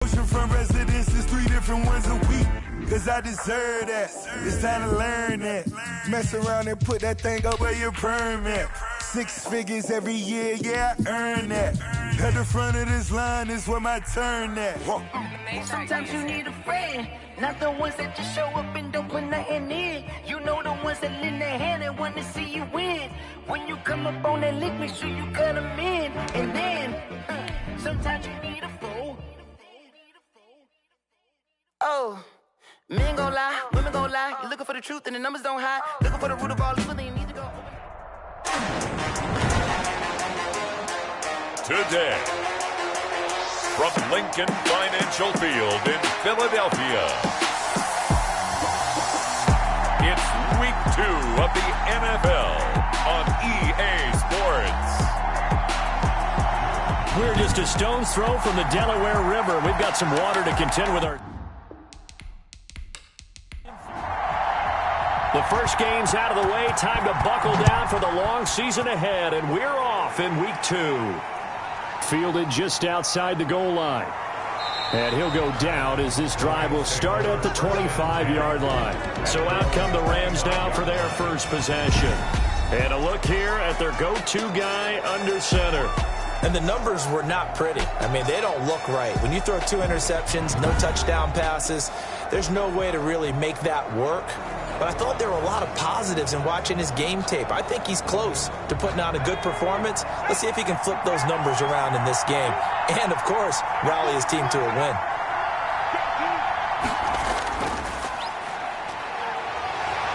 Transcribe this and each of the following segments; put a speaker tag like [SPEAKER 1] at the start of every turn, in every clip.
[SPEAKER 1] promotion from residences, 3 different ones a week. Cause I deserve that. It's time to learn that. Mess around and put that thing up where your permit. 6 figures every year, yeah, I earn that. At the front of this line is where my turn at.
[SPEAKER 2] Sometimes you need a friend, not the ones that just show up and don't put nothing in. You know the ones that lend their hand and want to see you win. When you come up on that lick, make sure you cut them in. And then, sometimes you need a fool. Oh, men gon' lie, women gon' lie. You're looking for the truth and the numbers don't hide. Looking for the root of all evil, then you need to go.
[SPEAKER 3] Today, from Lincoln Financial Field in Philadelphia, it's week 2 of the NFL on EA Sports.
[SPEAKER 4] We're just a stone's throw from the Delaware River. We've got some water to contend with our... The first game's out of the way. Time to buckle down for the long season ahead, and we're off in week 2. Fielded just outside the goal line. And he'll go down as this drive will start at the 25-yard line. So out come the Rams now for their first possession. And a look here at their go-to guy under center.
[SPEAKER 5] And the numbers were not pretty. I mean, they don't look right. When you throw 2 interceptions, no touchdown passes, there's no way to really make that work. But I thought there were a lot of positives in watching his game tape. I think he's close to putting out a good performance. Let's see if he can flip those numbers around in this game. And, of course, rally his team to a win.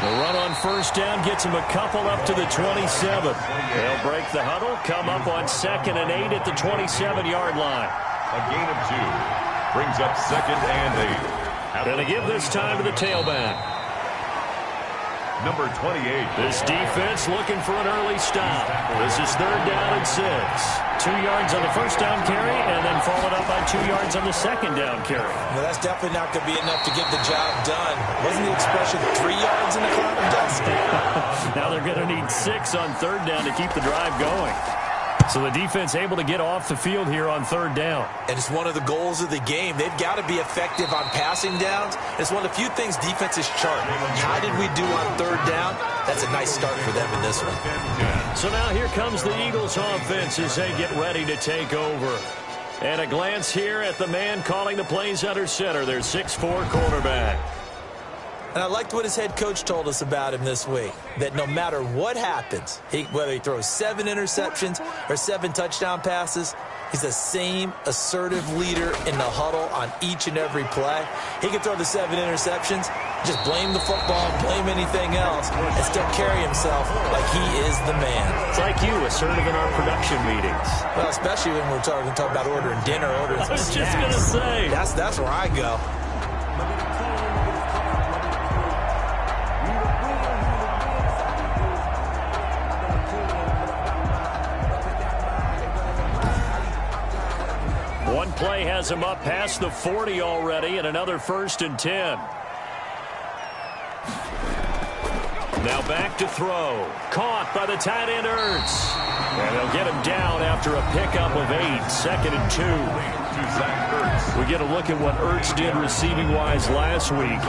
[SPEAKER 4] The run on first down gets him a couple up to the 27. They'll break the huddle, come up on 2nd and 8 at the 27-yard line.
[SPEAKER 3] A gain of 2 brings up 2nd and 8.
[SPEAKER 4] Going to give this time to the tailback.
[SPEAKER 3] Number 28.
[SPEAKER 4] This defense looking for an early stop. This is 3rd down and 6. 2 yards on the first down carry, and then followed up by 2 yards on the 2nd down carry.
[SPEAKER 5] Well, that's definitely not going to be enough to get the job done. Wasn't the expression 3 yards in a cloud of dust?
[SPEAKER 4] Now they're going to need 6 on 3rd down to keep the drive going. So the defense able to get off the field here on 3rd down.
[SPEAKER 5] And it's one of the goals of the game. They've got to be effective on passing downs. It's one of the few things defenses chart. How did we do on 3rd down? That's a nice start for them in this one.
[SPEAKER 4] So now here comes the Eagles offense as they get ready to take over. And a glance here at the man calling the plays under center, their 6'4" quarterback.
[SPEAKER 5] And I liked what his head coach told us about him this week, that no matter what happens, whether he throws 7 interceptions or 7 touchdown passes, he's the same assertive leader in the huddle on each and every play. He can throw the 7 interceptions, just blame the football, blame anything else, and still carry himself like he is the man.
[SPEAKER 4] It's like you, assertive in our production meetings.
[SPEAKER 5] Well, especially when we're talking about ordering dinner, ordering some snacks.
[SPEAKER 4] I was just going to say.
[SPEAKER 5] That's where I go.
[SPEAKER 4] One play has him up past the 40 already, and another 1st and 10. Now back to throw. Caught by the tight end Ertz. And they'll get him down after a pickup of 8. 2nd and 2. We get a look at what Ertz did receiving-wise last week.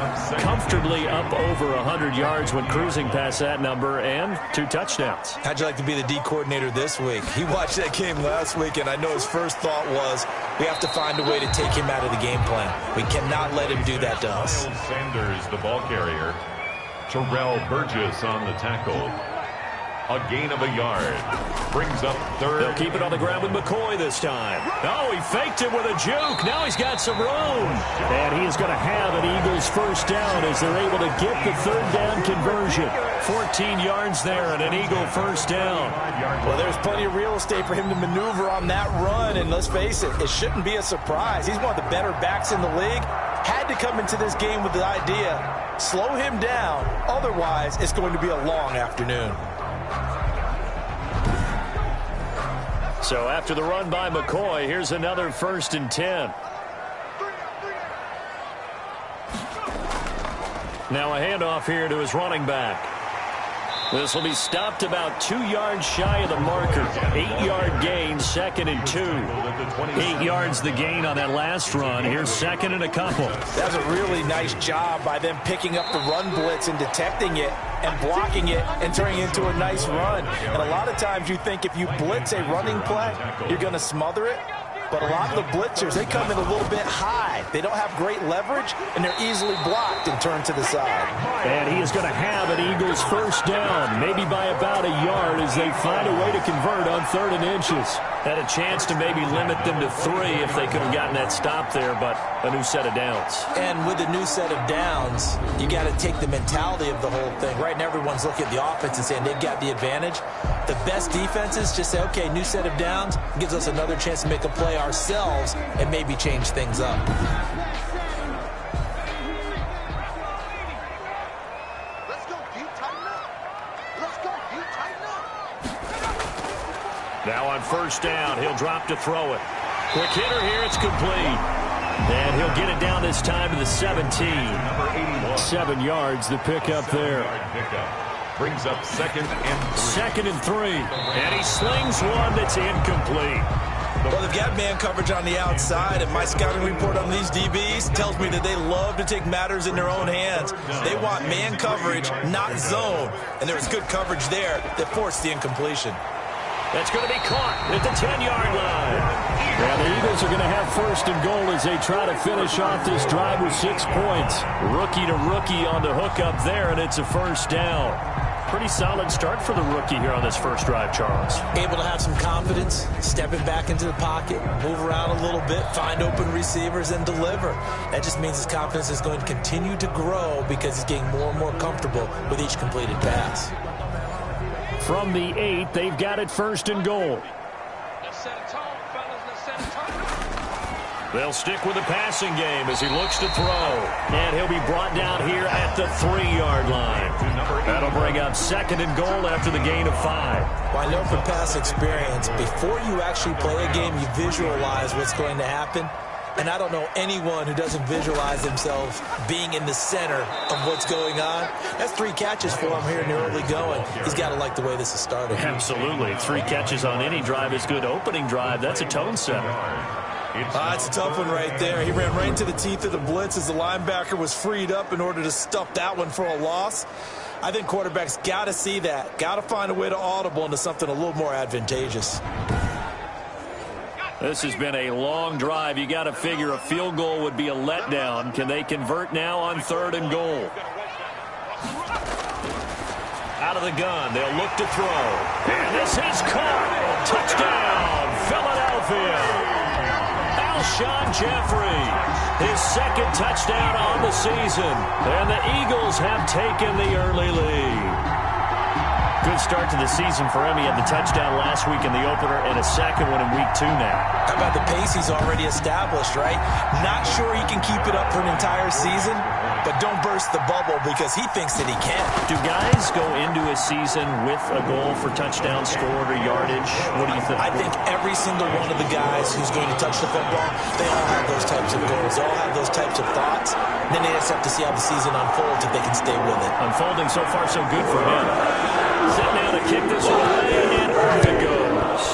[SPEAKER 4] Comfortably up over 100 yards when cruising past that number, and 2 touchdowns.
[SPEAKER 5] How'd you like to be the D coordinator this week? He watched that game last week, and I know his first thought was, we have to find a way to take him out of the game plan. We cannot let him do that to us.
[SPEAKER 3] Sanders, the ball carrier. Terrell Burgess on the tackle. A gain of a yard. Brings up 3rd.
[SPEAKER 4] They'll keep it on the ground with McCoy this time. Oh, he faked it with a juke. Now he's got some room. And he is going to have an Eagles first down as they're able to get the 3rd down conversion. 14 yards there and an Eagle first down.
[SPEAKER 5] Well, there's plenty of real estate for him to maneuver on that run. And let's face it, it shouldn't be a surprise. He's one of the better backs in the league. Had to come into this game with the idea, slow him down. Otherwise, it's going to be a long afternoon.
[SPEAKER 4] So after the run by McCoy, here's another 1st and 10. Now a handoff here to his running back. This will be stopped about 2 yards shy of the marker. 8-yard gain, 2nd and 2. 8 yards the gain on that last run. Here's 2nd and a couple.
[SPEAKER 5] That was a really nice job by them picking up the run blitz and detecting it and blocking it and turning it into a nice run. And a lot of times you think if you blitz a running play, you're going to smother it. But a lot of the blitzers, they come in a little bit high. They don't have great leverage, and they're easily blocked and turned to the side.
[SPEAKER 4] And he is going to have an Eagles first down, maybe by about a yard as they find a way to convert on 3rd and inches. Had a chance to maybe limit them to 3 if they could have gotten that stop there, but a new set of downs.
[SPEAKER 5] And with a new set of downs, you got to take the mentality of the whole thing. Right now, everyone's looking at the offense and saying they've got the advantage. The best defenses just say, okay, new set of downs gives us another chance to make a play ourselves and maybe change things up.
[SPEAKER 4] Now on first down, he'll drop to throw it. Quick hitter here, it's complete. And he'll get it down this time to the 17. 7 yards, the pickup there.
[SPEAKER 3] Brings up 2nd and 3.
[SPEAKER 4] 2nd and 3. And he slings one that's incomplete.
[SPEAKER 5] Well, they've got man coverage on the outside, and my scouting report on these DBs tells me that they love to take matters in their own hands. They want man coverage, not zone. And there was good coverage there that forced the incompletion.
[SPEAKER 4] That's going to be caught at the 10-yard line. And the Eagles are going to have 1st and goal as they try to finish off this drive with 6 points. Rookie to rookie on the hook up there, and it's a first down. Pretty solid start for the rookie here on this first drive, Charles.
[SPEAKER 5] Able to have some confidence, stepping back into the pocket, move around a little bit, find open receivers, and deliver. That just means his confidence is going to continue to grow because he's getting more and more comfortable with each completed pass.
[SPEAKER 4] From the 8, they've got it 1st and goal. They'll stick with the passing game as he looks to throw. And he'll be brought down here at the 3-yard line. That'll bring up 2nd and goal after the gain of 5.
[SPEAKER 5] Well, I know from past experience, before you actually play a game, you visualize what's going to happen. And I don't know anyone who doesn't visualize themselves being in the center of what's going on. That's 3 catches for him here in the early going. He's got to like the way this is starting.
[SPEAKER 4] Absolutely. 3 catches on any drive is good. Opening drive, that's a tone setter.
[SPEAKER 5] It's a tough one right there. He ran right into the teeth of the blitz as the linebacker was freed up in order to stuff that one for a loss. I think quarterbacks got to see that. Got to find a way to audible into something a little more advantageous.
[SPEAKER 4] This has been a long drive. You got to figure a field goal would be a letdown. Can they convert now on 3rd and goal? Out of the gun, they'll look to throw. And this is caught. Touchdown, Philadelphia. Alshon Jeffrey, his 2nd touchdown on the season. And the Eagles have taken the early lead. Good start to the season for him. He had the touchdown last week in the opener and a 2nd one in week 2 now.
[SPEAKER 5] How about the pace he's already established, right? Not sure he can keep it up for an entire season, but don't burst the bubble because he thinks that he can.
[SPEAKER 4] Do guys go into a season with a goal for touchdown scored or yardage? What do you think?
[SPEAKER 5] I think every single one of the guys who's going to touch the football, they all have those types of goals. They all have those types of thoughts. And then they just have to see how the season unfolds if they can stay with it.
[SPEAKER 4] Unfolding so far so good for him. Set now to kick this one away, and off it goes.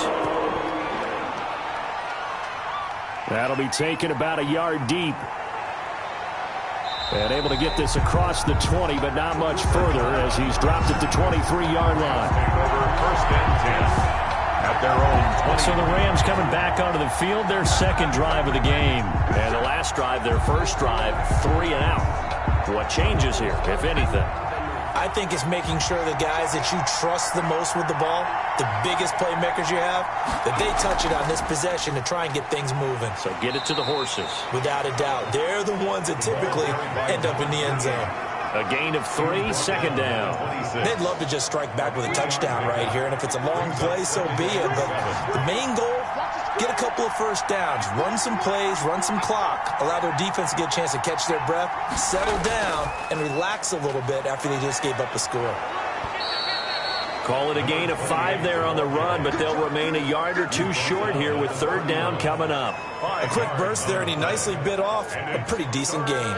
[SPEAKER 4] That'll be taken about a yard deep. And able to get this across the 20, but not much further as he's dropped at the 23-yard line.
[SPEAKER 3] Over 1st and 10 at their own 20.
[SPEAKER 4] So the Rams coming back onto the field, their 2nd drive of the game. And the last drive, their 1st drive, 3 and out. What changes here, if anything?
[SPEAKER 5] I think it's making sure the guys that you trust the most with the ball, the biggest playmakers you have, that they touch it on this possession to try and get things moving.
[SPEAKER 4] So get it to the horses.
[SPEAKER 5] Without a doubt. They're the ones that typically end up in the end zone.
[SPEAKER 4] A gain of 3, 2nd down.
[SPEAKER 5] They'd love to just strike back with a touchdown right here, and if it's a long play, so be it. But the main goal, get a couple of first downs, run some plays, run some clock, allow their defense to get a chance to catch their breath, settle down, and relax a little bit after they just gave up a score.
[SPEAKER 4] Call it a gain of 5 there on the run, but they'll remain a yard or 2 short here with 3rd down coming up.
[SPEAKER 5] A quick burst there, and he nicely bit off a pretty decent gain.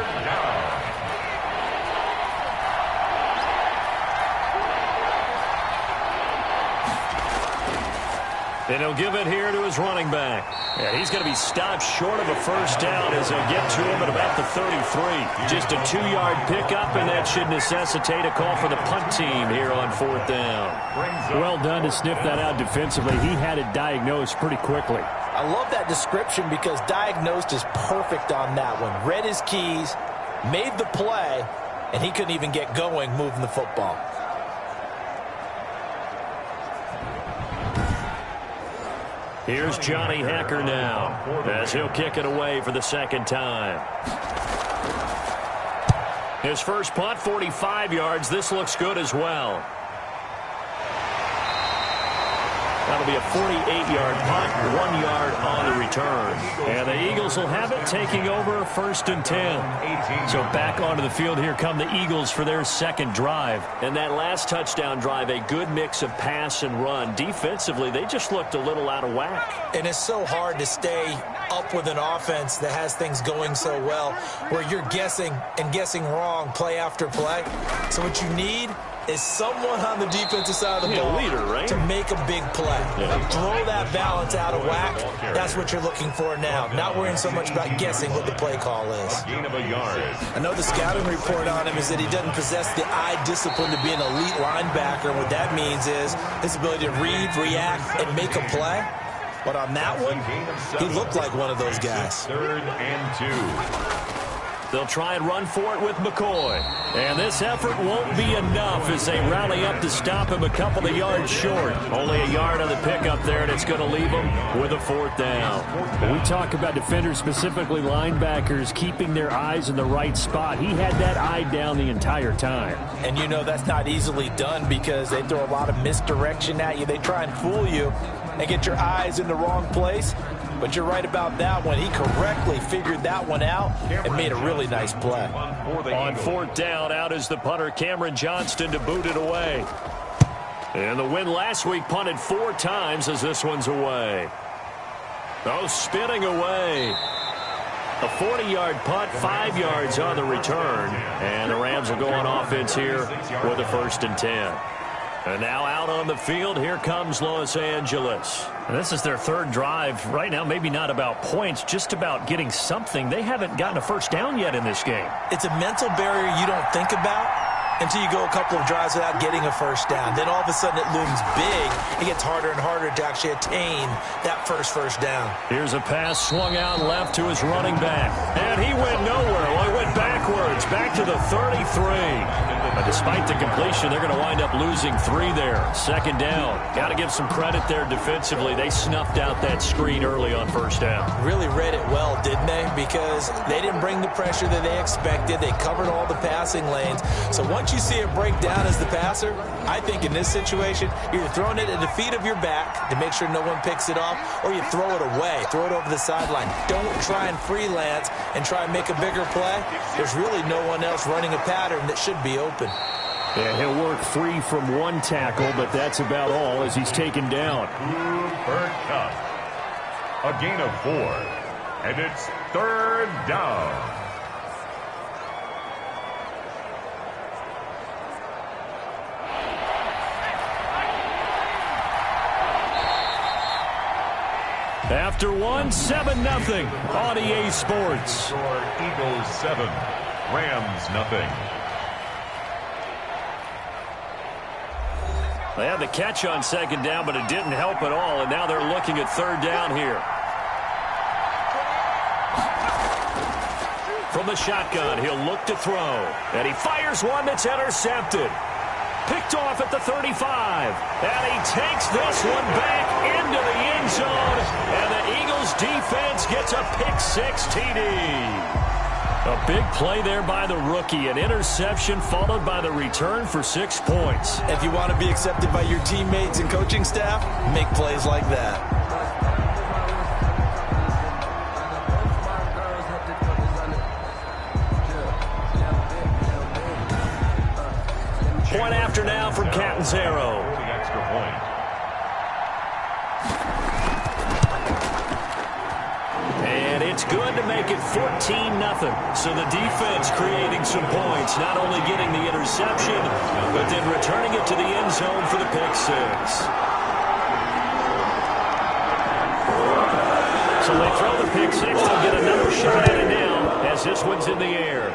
[SPEAKER 4] And he'll give it here to his running back. And he's going to be stopped short of a first down as they'll get to him at about the 33. Just a 2-yard pickup, and that should necessitate a call for the punt team here on 4th down.
[SPEAKER 6] Well done to sniff that out defensively. He had it diagnosed pretty quickly.
[SPEAKER 5] I love that description because diagnosed is perfect on that one. Read his keys, made the play, and he couldn't even get going moving the football.
[SPEAKER 4] Here's Johnny Hacker now as he'll kick it away for the second time. His first punt, 45 yards. This looks good as well. That'll be a 48-yard punt, 1 yard on the return. And the Eagles will have it, taking over 1st and 10. So back onto the field, here come the Eagles for their second drive. And that last touchdown drive, a good mix of pass and run. Defensively, they just looked a little out of whack.
[SPEAKER 5] And it's so hard to stay up with an offense that has things going so well, where you're guessing and guessing wrong play after play. So what you need is someone on the defensive side of the ball to make a big play. Throw that balance out of whack. That's what you're looking for now. Not worrying so much about guessing what the play call is.
[SPEAKER 3] Gain of a yard.
[SPEAKER 5] I know the scouting report on him is that he doesn't possess the eye discipline to be an elite linebacker. And what that means is his ability to read, react, and make a play. But on that one, he looked like one of those guys.
[SPEAKER 3] 3rd and 2.
[SPEAKER 4] They'll try and run for it with McCoy. And this effort won't be enough as they rally up to stop him a couple of yards short. Only a yard on the pickup there, and it's going to leave him with a 4th down.
[SPEAKER 6] When we talk about defenders, specifically linebackers, keeping their eyes in the right spot, he had that eye down the entire time.
[SPEAKER 5] And you know that's not easily done because they throw a lot of misdirection at you. They try and fool you and get your eyes in the wrong place. But you're right about that one. He correctly figured that one out and made a really nice play.
[SPEAKER 4] On 4th down, out is the punter, Cameron Johnston, to boot it away. And the win last week punted 4 times as this one's away. Oh, spinning away. A 40-yard punt, 5 yards on the return. And the Rams will go on offense here with a 1st and 10. And now out on the field, here comes Los Angeles.
[SPEAKER 6] And this is their 3rd drive. Right now, maybe not about points, just about getting something. They haven't gotten a first down yet in this game.
[SPEAKER 5] It's a mental barrier you don't think about until you go a couple of drives without getting a first down. Then all of a sudden it looms big. It gets harder and harder to actually attain that first down.
[SPEAKER 4] Here's a pass swung out left to his running back. And he went nowhere. Well, he went backwards, back to the 33. But despite the completion, they're going to wind up losing 3 there. 2nd down. Got to give some credit there defensively. They snuffed out that screen early on 1st down.
[SPEAKER 5] Really read it well, didn't they? Because they didn't bring the pressure that they expected. They covered all the passing lanes. So once you see it break down as the passer, I think in this situation, you're throwing it at the feet of your back to make sure no one picks it off, or you throw it away, throw it over the sideline. Don't try and freelance and try and make a bigger play. There's really no one else running a pattern that should be open.
[SPEAKER 6] Yeah, he'll work free from 1 tackle, but that's about all as he's taken down.
[SPEAKER 3] Cooper Kupp. A gain of 4. And it's 3rd down.
[SPEAKER 4] After 1, 7-0 on EA Sports.
[SPEAKER 3] Eagles 7, Rams nothing.
[SPEAKER 4] They had the catch on 2nd down, but it didn't help at all, and now they're looking at 3rd down here. From the shotgun, he'll look to throw, and he fires one that's intercepted. Picked off at the 35, and he takes this one back into the end zone, and the Eagles defense gets a pick-6 TD. A big play there by the rookie, an interception followed by the return for 6 points.
[SPEAKER 5] If you want to be accepted by your teammates and coaching staff, make plays like that.
[SPEAKER 4] Point after now from Catanzaro.
[SPEAKER 3] The extra point.
[SPEAKER 4] And it's good to make it 14-0. So the defense creating some points, not only getting the interception, but then returning it to the end zone for the pick-6. So they throw the pick six. They'll get another shot at it now as this one's in the air.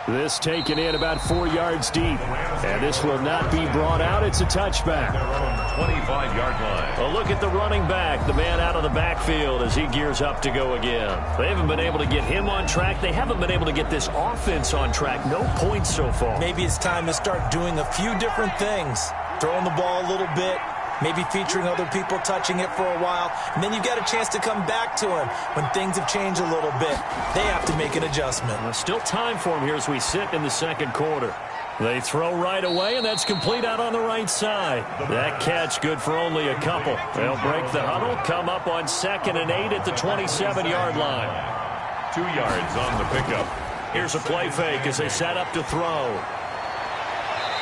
[SPEAKER 4] This taken in about 4 yards deep. And this will not be brought out. It's a touchback.
[SPEAKER 3] 25-yard line.
[SPEAKER 4] Well, look at the running back, the man out of the backfield as he gears up to go again. They haven't been able to get him on track. They haven't been able to get this offense on track. No points so far.
[SPEAKER 5] Maybe it's time to start doing a few different things. Throwing the ball a little bit. Maybe featuring other people touching it for a while. And then you got a chance to come back to him when things have changed a little bit. They have to make an adjustment.
[SPEAKER 4] Well, still time for him here as we sit in the second quarter. They throw right away, and that's complete out on the right side. That catch good for only a couple. They'll break the huddle, come up on 2nd and 8 at the 27-yard line.
[SPEAKER 3] 2 yards on the pickup.
[SPEAKER 4] Here's a play fake as they set up to throw.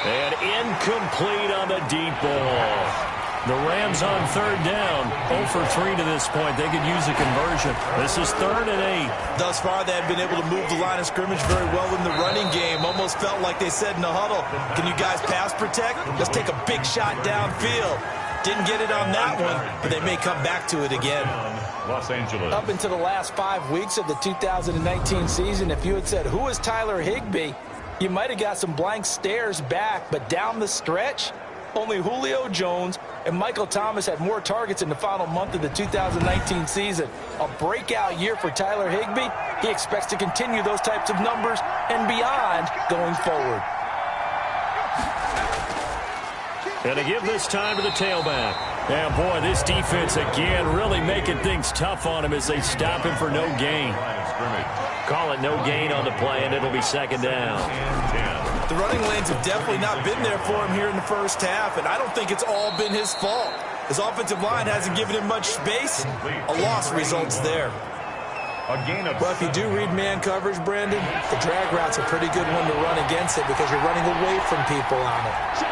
[SPEAKER 4] And incomplete on the deep ball. The Rams on 3rd down, 0 for 3 to this point. They could use a conversion. This is 3rd and 8.
[SPEAKER 5] Thus far, they have been able to move the line of scrimmage very well in the running game. Almost felt like they said in the huddle, can you guys pass protect? Let's take a big shot downfield. Didn't get it on that one, but they may come back to it again.
[SPEAKER 3] Los Angeles.
[SPEAKER 5] Up into the last 5 weeks of the 2019 season, if you had said, who is Tyler Higbee? You might have got some blank stares back, but down the stretch, only Julio Jones and Michael Thomas had more targets in the final month of the 2019 season. A breakout year for Tyler Higbee. He expects to continue those types of numbers and beyond going forward.
[SPEAKER 4] And to give this time to the tailback. And boy, this defense again really making things tough on him as they stop him for no gain. Call it no gain on the play, and it'll be 2nd down.
[SPEAKER 5] The running lanes have definitely not been there for him here in the first half, and I don't think it's all been his fault. His offensive line hasn't given him much space. A loss results there. Well, if you do read man coverage, Brandon, the drag route's a pretty good one to run against it because you're running away from people on it.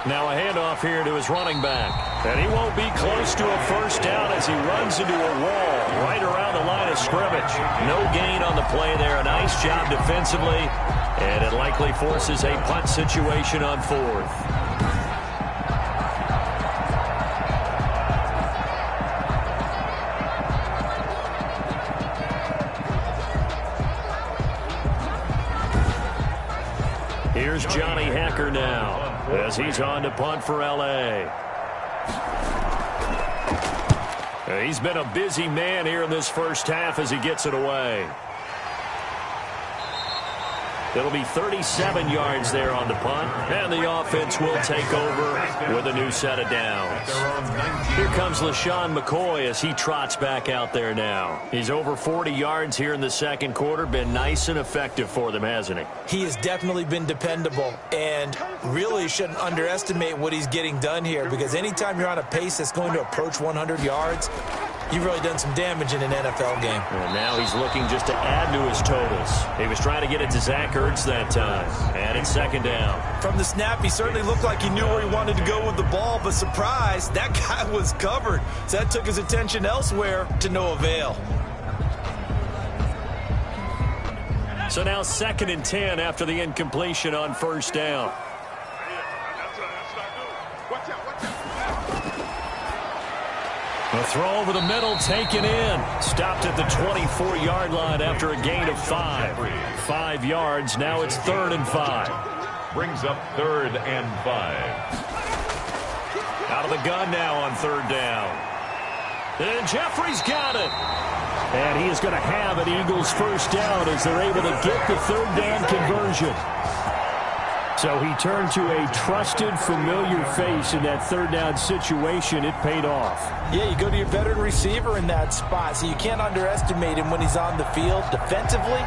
[SPEAKER 4] Now a handoff here to his running back. And he won't be close to a first down as he runs into a wall right around the line of scrimmage. No gain on the play there. A nice job defensively. And it likely forces a punt situation on 4th. Here's Johnny Hacker now as he's on to punt for L.A. He's been a busy man here in this first half as he gets it away. It'll be 37 yards there on the punt, and the offense will take over with a new set of downs. Here comes LaShawn McCoy as he trots back out there now. He's over 40 yards here in the second quarter. Been nice and effective for them, hasn't he?
[SPEAKER 5] He has definitely been dependable, and really shouldn't underestimate what he's getting done here, because anytime you're on a pace that's going to approach 100 yards, you've really done some damage in an NFL game.
[SPEAKER 4] And now he's looking just to add to his totals. He was trying to get it to Zach Ertz that time. And it's 2nd down.
[SPEAKER 5] From the snap, he certainly looked like he knew where he wanted to go with the ball, but surprise, that guy was covered. So that took his attention elsewhere to no avail.
[SPEAKER 4] So now 2nd and 10 after the incompletion on first down. A throw over the middle, taken in. Stopped at the 24-yard line after a gain of 5. 5 yards, now it's 3rd and 5.
[SPEAKER 3] Brings up 3rd and 5.
[SPEAKER 4] Out of the gun now on 3rd down. And Jeffrey's got it. And he is going to have an Eagles first down as they're able to get the 3rd down conversion. So he turned to a trusted, familiar face in that 3rd down situation. It paid off.
[SPEAKER 5] Yeah, you go to your veteran receiver in that spot, so you can't underestimate him when he's on the field. Defensively,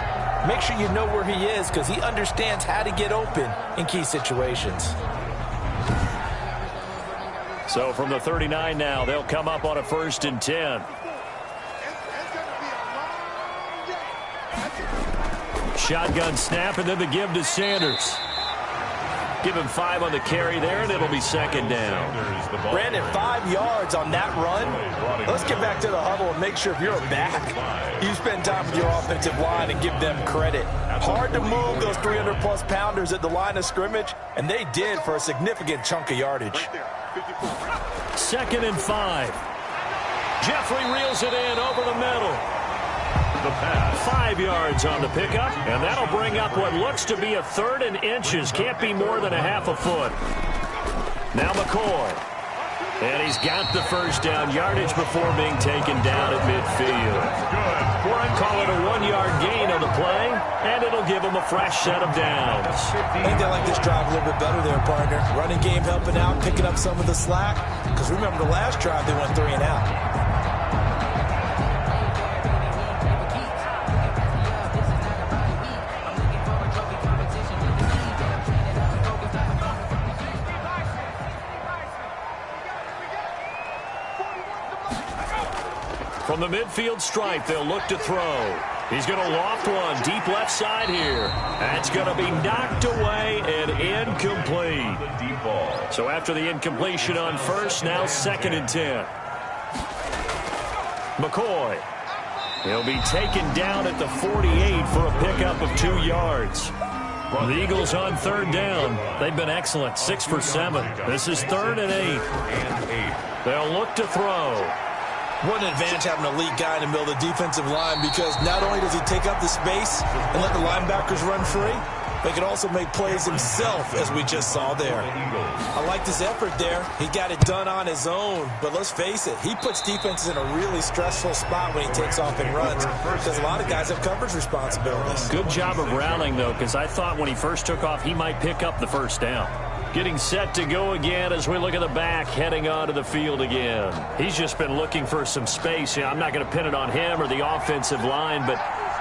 [SPEAKER 5] make sure you know where he is because he understands how to get open in key situations.
[SPEAKER 4] So from the 39 now, they'll come up on a 1st and 10. Shotgun snap, and then the give to Sanders. Give him 5 on the carry there, and it'll be 2nd down.
[SPEAKER 5] Brandon, 5 yards on that run. Let's get back to the huddle and make sure if you're a back, you spend time with your offensive line and give them credit. Hard to move those 300-plus pounders at the line of scrimmage, and they did for a significant chunk of yardage.
[SPEAKER 4] 2nd and 5. Jeffrey reels it in over the middle.
[SPEAKER 3] The pass.
[SPEAKER 4] 5 yards on the pickup, and that'll bring up what looks to be a 3rd and inches. Can't be more than a half a foot. Now McCoy. And he's got the first down, yardage before being taken down at midfield. One, call it a 1-yard gain on the play, and it'll give him a fresh set of downs.
[SPEAKER 5] I think they like this drive a little bit better there, partner. Running game helping out, picking up some of the slack. Because remember the last drive, they went 3 and out.
[SPEAKER 4] From the midfield stripe, they'll look to throw. He's going to loft one deep left side here. That's going to be knocked away and incomplete.
[SPEAKER 3] Deep ball.
[SPEAKER 4] So after the incompletion on first, now 2nd and 10. McCoy. He'll be taken down at the 48 for a pickup of 2 yards. The Eagles on 3rd down. They've been excellent, 6 for 7. This is 3rd and 8. They'll look to throw.
[SPEAKER 5] What an advantage having an elite guy in the middle of the defensive line, because not only does he take up the space and let the linebackers run free, but he can also make plays himself, as we just saw there. I like this effort there. He got it done on his own, but let's face it, he puts defenses in a really stressful spot when he takes off and runs, because a lot of guys have coverage responsibilities.
[SPEAKER 4] Good job of rallying, though, because I thought when he first took off, he might pick up the first down. Getting set to go again as we look at the back, heading onto the field again. He's just been looking for some space. I'm not going to pin it on him or the offensive line, but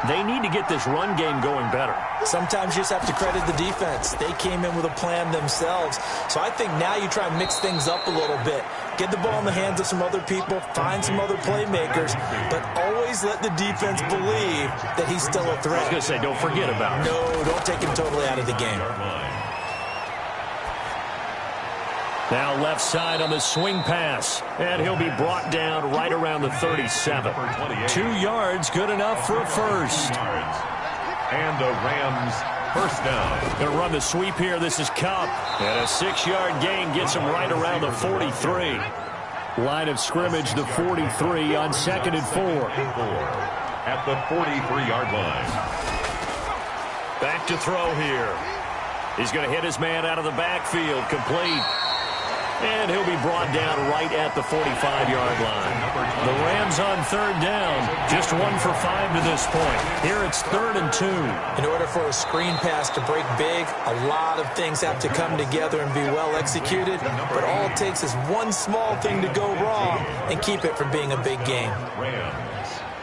[SPEAKER 4] they need to get this run game going better.
[SPEAKER 5] Sometimes you just have to credit the defense. They came in with a plan themselves. So I think now you try and mix things up a little bit. Get the ball in the hands of some other people, find some other playmakers, but always let the defense believe that he's still a threat.
[SPEAKER 4] I was going to say, don't forget about him.
[SPEAKER 5] No, don't take him totally out of the game.
[SPEAKER 4] Now left side on the swing pass, and he'll be brought down right around the 37. 2 yards, good enough for a first.
[SPEAKER 3] And the Rams first down.
[SPEAKER 4] Going to run the sweep here. This is Cup. And a 6-yard gain gets him right around the 43. Line of scrimmage, the 43 on 2nd and 4.
[SPEAKER 3] At the 43-yard line.
[SPEAKER 4] Back to throw here. He's going to hit his man out of the backfield, complete. And he'll be brought down right at the 45-yard line. The Rams on 3rd down. Just 1 for 5 to this point. Here it's 3rd and 2.
[SPEAKER 5] In order for a screen pass to break big, a lot of things have to come together and be well executed. But all it takes is one small thing to go wrong and keep it from being a big game.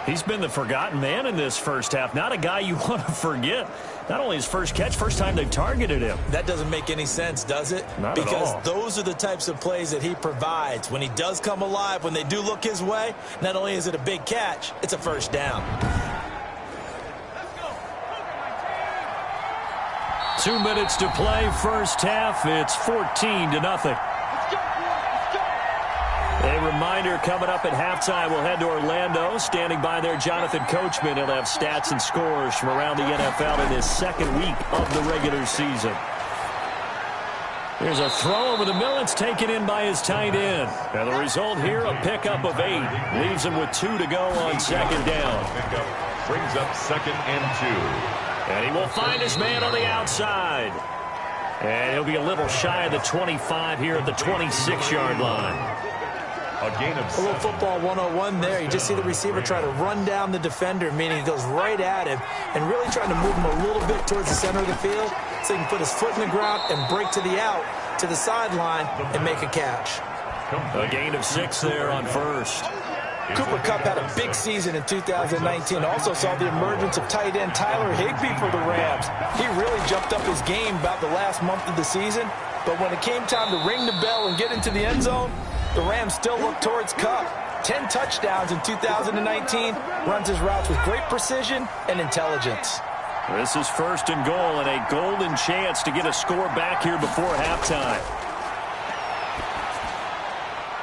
[SPEAKER 4] He's been the forgotten man in this first half. Not a guy you want to forget. Not only his first catch, first time they targeted him.
[SPEAKER 5] That doesn't make any sense, does it?
[SPEAKER 4] Not at all.
[SPEAKER 5] Because those are the types of plays that he provides. When he does come alive, when they do look his way, not only is it a big catch, it's a first down.
[SPEAKER 4] 2 minutes to play, first half. It's 14-0. A reminder coming up at halftime, we'll head to Orlando. Standing by there, Jonathan Coachman. He'll have stats and scores from around the NFL in his 2nd week of the regular season. Here's a throw over the middle. It's taken in by his tight end. And the result here, a pickup of 8. Leaves him with 2 to go on 2nd down.
[SPEAKER 3] Brings up 2nd and 2.
[SPEAKER 4] And he will find his man on the outside. And he'll be a little shy of the 25 here at the 26-yard line.
[SPEAKER 3] A gain of 7.
[SPEAKER 5] A little football 101 there. You just see the receiver try to run down the defender, meaning he goes right at him and really trying to move him a little bit towards the center of the field so he can put his foot in the ground and break to the out, to the sideline, and make a catch.
[SPEAKER 4] A gain of 6 there on first.
[SPEAKER 5] Cooper Kupp had a big season in 2019. Also saw the emergence of tight end Tyler Higbee for the Rams. He really jumped up his game about the last month of the season, but when it came time to ring the bell and get into the end zone, the Rams still look towards Kupp. 10 touchdowns in 2019. Runs his routes with great precision and intelligence.
[SPEAKER 4] This is 1st and goal, and a golden chance to get a score back here before halftime.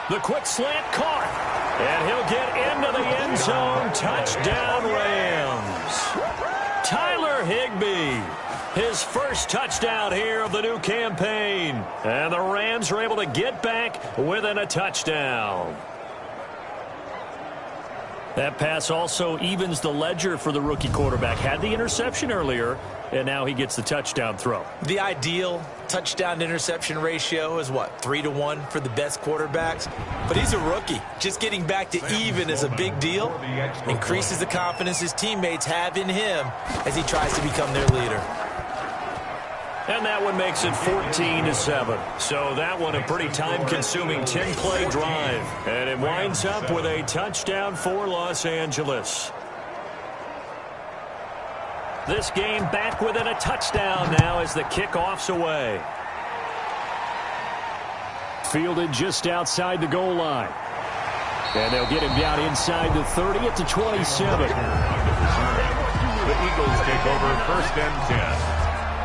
[SPEAKER 4] The quick slant caught. And he'll get into the end zone. Touchdown, Rams. Tyler Higbee. His first touchdown here of the new campaign. And the Rams are able to get back within a touchdown. That pass also evens the ledger for the rookie quarterback. Had the interception earlier, and now he gets the touchdown throw.
[SPEAKER 5] The ideal touchdown-interception ratio is, what, 3-to-1 for the best quarterbacks? But he's a rookie. Just getting back to even is a big deal. Increases the confidence his teammates have in him as he tries to become their leader.
[SPEAKER 4] And that one makes it 14-7. So that one a pretty time-consuming 10-play drive. And it winds up with a touchdown for Los Angeles. This game back within a touchdown now as the kickoff's away. Fielded just outside the goal line. And they'll get him down inside the 30 at the 27.
[SPEAKER 3] The Eagles take over first and 10.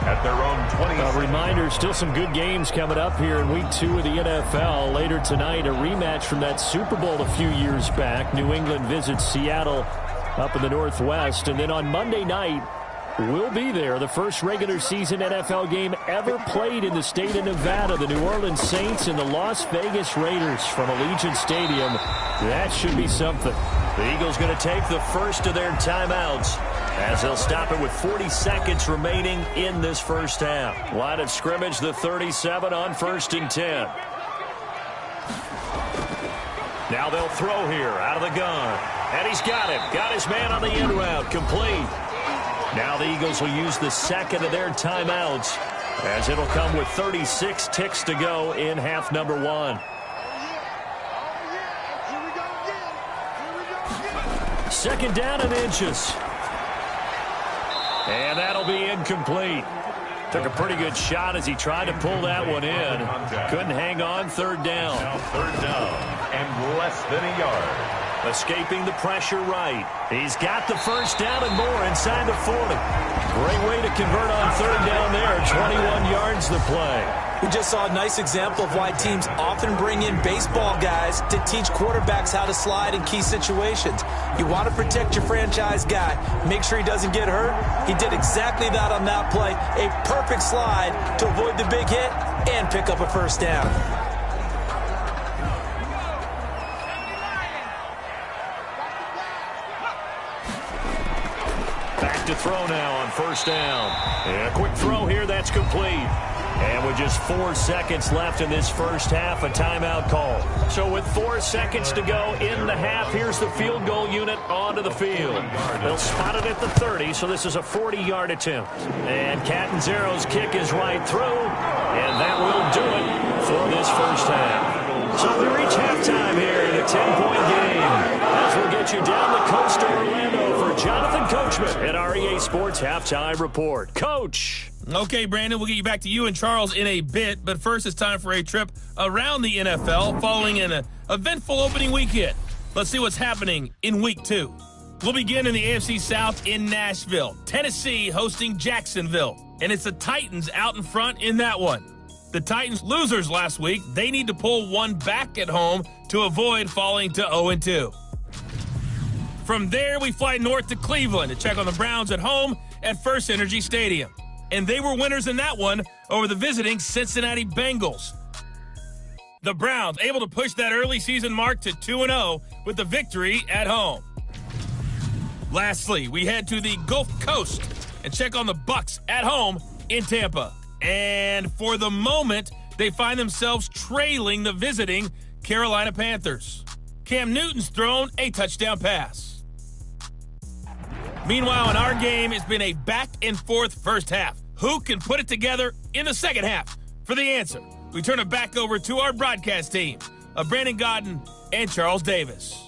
[SPEAKER 3] At their own 20.
[SPEAKER 4] A reminder, still some good games coming up here in Week 2 of the NFL. Later tonight, a rematch from that Super Bowl a few years back. New England visits Seattle up in the Northwest. And then on Monday night, we'll be there. The first regular season NFL game ever played in the state of Nevada. The New Orleans Saints and the Las Vegas Raiders from Allegiant Stadium. That should be something. The Eagles going to take the first of their timeouts as they'll stop it with 40 seconds remaining in this first half. Line of scrimmage, the 37 on 1st and 10. Now they'll throw here out of the gun. And he's got him. Got his man on the end route. Complete. Now the Eagles will use the second of their timeouts as it'll come with 36 ticks to go in half number 1. Second down and inches. And that'll be incomplete. Took a pretty good shot as he tried to pull that one in. Couldn't hang on. Third down.
[SPEAKER 3] Now third down and less than a yard.
[SPEAKER 4] Escaping the pressure right. He's got the first down and more inside the 40. Great way to convert on third down there. 21 yards the play.
[SPEAKER 5] We just saw a nice example of why teams often bring in baseball guys to teach quarterbacks how to slide in key situations. You want to protect your franchise guy. Make sure he doesn't get hurt. He did exactly that on that play. A perfect slide to avoid the big hit and pick up a first down.
[SPEAKER 4] Back to throw now on first down. And a quick throw here, that's complete. And with just 4 seconds left in this first half, a timeout call. So with 4 seconds to go in the half, here's the field goal unit onto the field. They'll spot it at the 30, so this is a 40-yard attempt. And Catanzaro's kick is right through, and that will do it for this first half. So we reach halftime here in a 10-point game. As we'll get you down the coast to Orlando for Jonathan Coachman at our EA Sports Halftime Report. Coach.
[SPEAKER 7] Okay, Brandon, we'll get you back to you and Charles in a bit, but first it's time for a trip around the NFL following an eventful opening weekend. Let's see what's happening in Week 2. We'll begin in the AFC South in Nashville. Tennessee hosting Jacksonville, and it's the Titans out in front in that one. The Titans losers last week. They need to pull one back at home to avoid falling to 0-2. From there, we fly north to Cleveland to check on the Browns at home at First Energy Stadium. And they were winners in that one over the visiting Cincinnati Bengals. The Browns able to push that early season mark to 2-0 with the victory at home. Lastly, we head to the Gulf Coast and check on the Bucs at home in Tampa. And for the moment, they find themselves trailing the visiting Carolina Panthers. Cam Newton's thrown a touchdown pass. Meanwhile, in our game, it's been a back-and-forth first half. Who can put it together in the second half? For the answer, we turn it back over to our broadcast team of Brandon Godden and Charles Davis.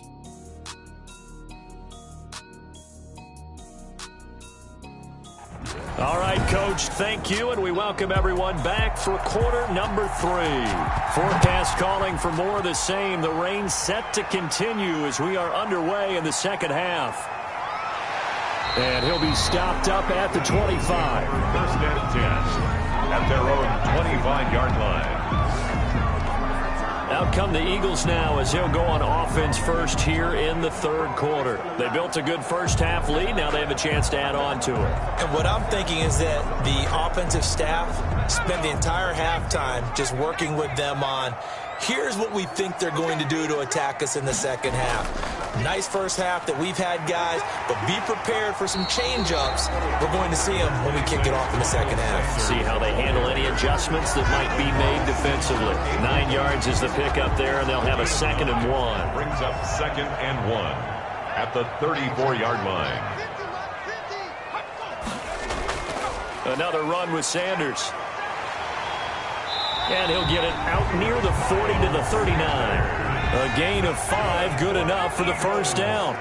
[SPEAKER 4] All right, Coach, thank you, and we welcome everyone back for quarter number 3. Forecast calling for more of the same. The rain set to continue as we are underway in the second half. And he'll be stopped up at the 25.
[SPEAKER 3] First and 10 at their own 25-yard line.
[SPEAKER 4] Out come the Eagles now as they'll go on offense first here in the third quarter. They built a good first-half lead. Now they have a chance to add on to it.
[SPEAKER 5] And what I'm thinking is that the offensive staff spent the entire halftime just working with them on, here's what we think they're going to do to attack us in the second half. Nice first half that we've had, guys, but be prepared for some change-ups. We're going to see them when we kick it off in the second half.
[SPEAKER 4] See how they handle any adjustments that might be made defensively. 9 yards is the pickup there, and they'll have a 2nd and 1.
[SPEAKER 3] Brings up 2nd and 1 at the 34-yard line.
[SPEAKER 4] Another run with Sanders. And he'll get it out near the 40 to the 39. A gain of 5, good enough for the first down.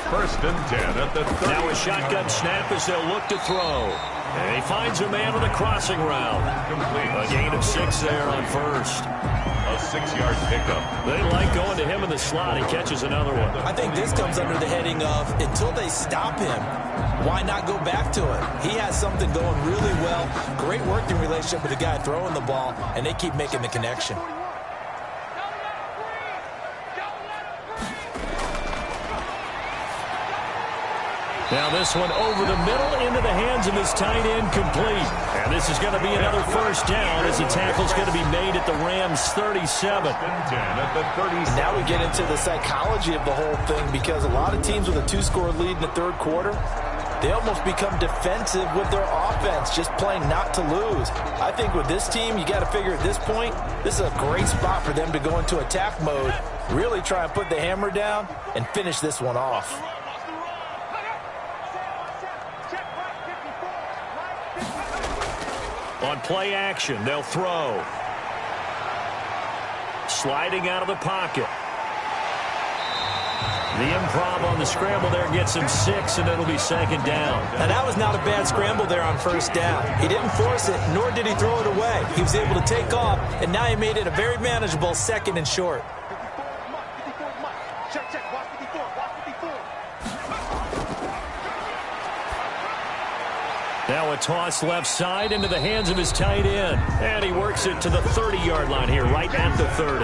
[SPEAKER 3] 1st and 10 at the 30.
[SPEAKER 4] Now a shotgun snap as they'll look to throw. And he finds a man on the crossing route. A gain of 6 there on first.
[SPEAKER 3] A 6-yard pickup.
[SPEAKER 4] They like going to him in the slot. He catches another one.
[SPEAKER 5] I think this comes under the heading of, until they stop him, why not go back to it? He has something going really well. Great working relationship with the guy throwing the ball, and they keep making the connection.
[SPEAKER 4] Now this one over the middle into the hands of his tight end, complete. And this is going to be another first down as the tackle's going to be made at the Rams 37.
[SPEAKER 5] Now we get into the psychology of the whole thing, because a lot of teams with a 2-score lead in the third quarter, they almost become defensive with their offense, just playing not to lose. I think with this team, you got to figure at this point, this is a great spot for them to go into attack mode, really try and put the hammer down and finish this one off.
[SPEAKER 4] On play action, they'll throw. Sliding out of the pocket. The improv on the scramble there gets him 6, and it'll be 2nd down.
[SPEAKER 5] And that was not a bad scramble there on first down. He didn't force it, nor did he throw it away. He was able to take off, and now he made it a very manageable 2nd and short.
[SPEAKER 4] Now a toss left side into the hands of his tight end. And he works it to the 30-yard line here, right at the 30.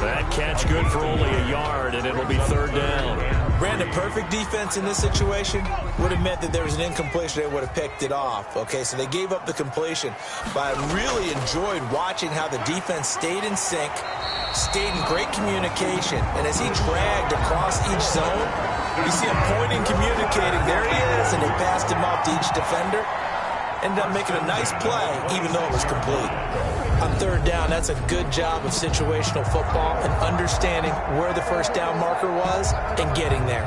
[SPEAKER 4] That catch good for only a yard, and it'll be 3rd down.
[SPEAKER 5] Brandon, perfect defense in this situation would have meant that there was an incompletion. They would have picked it off. Okay, so they gave up the completion. But I really enjoyed watching how the defense stayed in sync, stayed in great communication. And as he dragged across each zone, you see him pointing, communicating. There he is, and they passed him off to each defender. Ended up making a nice play, even though it was complete. On 3rd down, that's a good job of situational football and understanding where the first down marker was and getting there.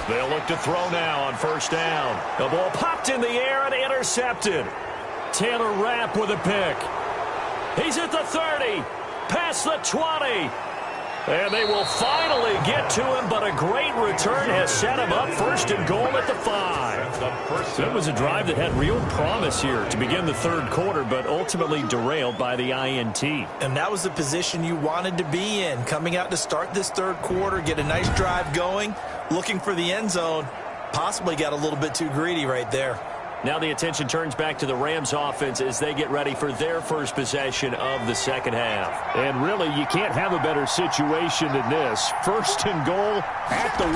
[SPEAKER 4] They'll look to throw now on first down. The ball popped in the air and intercepted. Taylor Rapp with a pick. He's at the 30, past the 20. And they will finally get to him, but a great return has set him up 1st and goal at the 5. So it was a drive that had real promise here to begin the third quarter, but ultimately derailed by the INT.
[SPEAKER 5] And that was the position you wanted to be in, coming out to start this third quarter, get a nice drive going, looking for the end zone. Possibly got a little bit too greedy right there.
[SPEAKER 4] Now the attention turns back to the Rams offense as they get ready for their first possession of the second half. And really, you can't have a better situation than this. 1st and goal at the 1.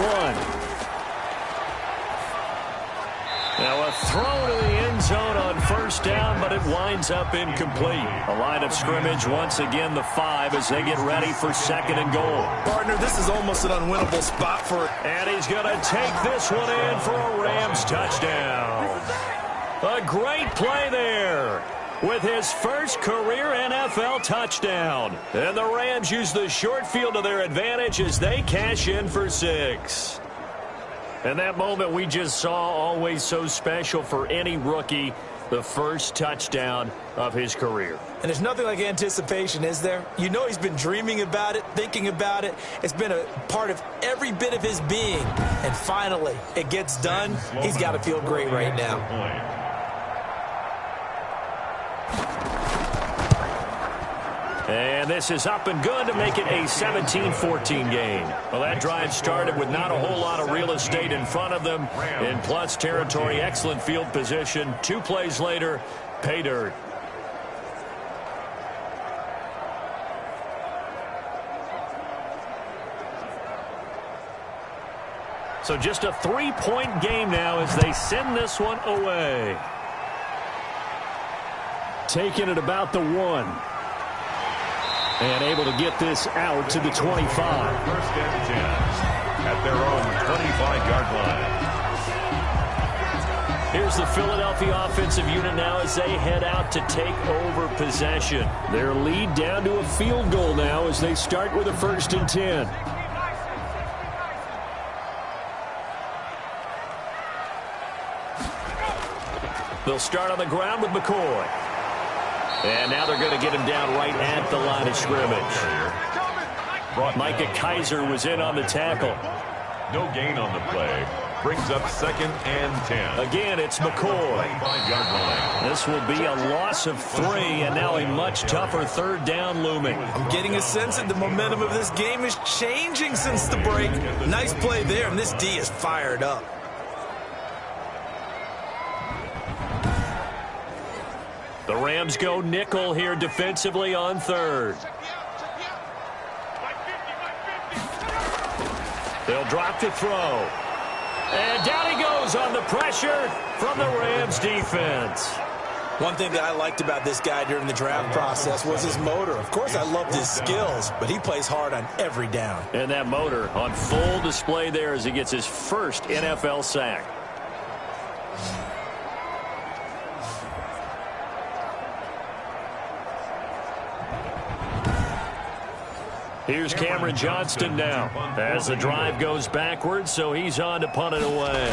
[SPEAKER 4] Now a throw to the end zone on first down, but it winds up incomplete. A line of scrimmage once again the 5 as they get ready for 2nd and goal.
[SPEAKER 5] Partner, this is almost an unwinnable spot for it.
[SPEAKER 4] And he's going to take this one in for a Rams touchdown. A great play there with his first career NFL touchdown. And the Rams use the short field to their advantage as they cash in for 6. And that moment we just saw, always so special for any rookie, the first touchdown of his career.
[SPEAKER 5] And there's nothing like anticipation, is there? You know he's been dreaming about it, thinking about it. It's been a part of every bit of his being. And finally, it gets done. He's got to feel great right now.
[SPEAKER 4] And this is up and good to make it a 17-14 game. Well, that drive started with not a whole lot of real estate in front of them. In plus territory, excellent field position. 2 plays later, pay dirt. So just a 3-point game now as they send this one away. Taking it about the 1. And able to get this out to the 25.
[SPEAKER 3] First and 10 at their own 25-yard line.
[SPEAKER 4] Here's the Philadelphia offensive unit now as they head out to take over possession. Their lead down to a field goal now as they start with a 1st and 10. They'll start on the ground with McCoy. And now they're going to get him down right at the line of scrimmage. Micah Kaiser was in on the tackle.
[SPEAKER 3] No gain on the play. Brings up 2nd and 10.
[SPEAKER 4] Again, it's McCoy.
[SPEAKER 3] 5-yard line.
[SPEAKER 4] This will be a loss of 3, and now a much tougher 3rd down looming.
[SPEAKER 5] I'm getting a sense that the momentum of this game is changing since the break. Nice play there, and this D is fired up.
[SPEAKER 4] The Rams go nickel here defensively on 3rd. They'll drop to throw. And down he goes on the pressure from the Rams defense.
[SPEAKER 5] One thing that I liked about this guy during the draft process was his motor. Of course, I loved his skills, but he plays hard on every down.
[SPEAKER 4] And that motor on full display there as he gets his first NFL sack. Here's Cameron Johnston now as the drive goes backwards, so he's on to punt it away.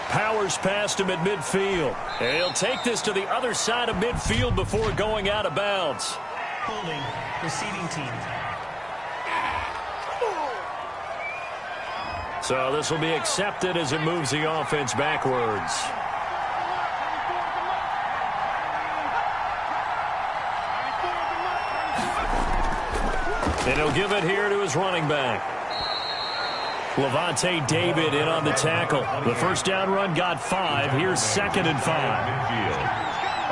[SPEAKER 4] Powers past him at midfield. And he'll take this to the other side of midfield before going out of bounds.
[SPEAKER 8] Holding, receiving team.
[SPEAKER 4] So this will be accepted as it moves the offense backwards. And he'll give it here to his running back. Levante David in on the tackle. The first down run got 5. Here's 2nd and 5.
[SPEAKER 3] Midfield.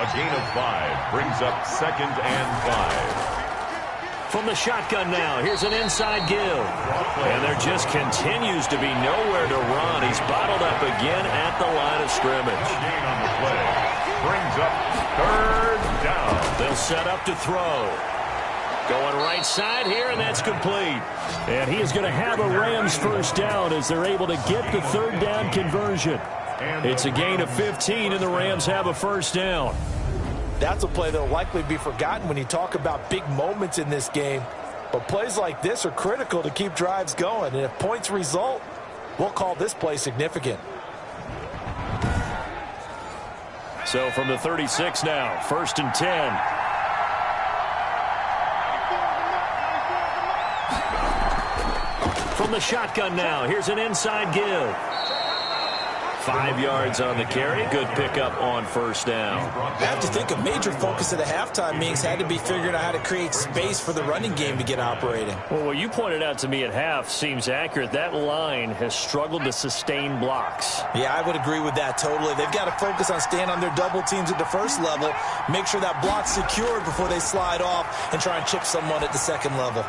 [SPEAKER 3] A gain of 5 brings up 2nd and 5.
[SPEAKER 4] From the shotgun now, here's an inside give. And there just continues to be nowhere to run. He's bottled up again at the line of scrimmage.
[SPEAKER 3] Gain on the play. Brings up 3rd down.
[SPEAKER 4] They'll set up to throw. Going right side here, and that's complete. And he is going to have a Rams first down as they're able to get the 3rd down conversion. It's a gain of 15, and the Rams have a first down.
[SPEAKER 5] That's a play that will likely be forgotten when you talk about big moments in this game. But plays like this are critical to keep drives going. And if points result, we'll call this play significant.
[SPEAKER 4] So from the 36 now, 1st and 10. From the shotgun now, here's an inside give. 5 yards on the carry. Good pickup on first down.
[SPEAKER 5] I have to think a major focus of the halftime meetings had to be figuring out how to create space for the running game to get operating.
[SPEAKER 4] Well, what you pointed out to me at half seems accurate. That line has struggled to sustain blocks.
[SPEAKER 5] Yeah, I would agree with that totally. They've got to focus on staying on their double teams at the first level, make sure that block's secured before they slide off and try and chip someone at the second level.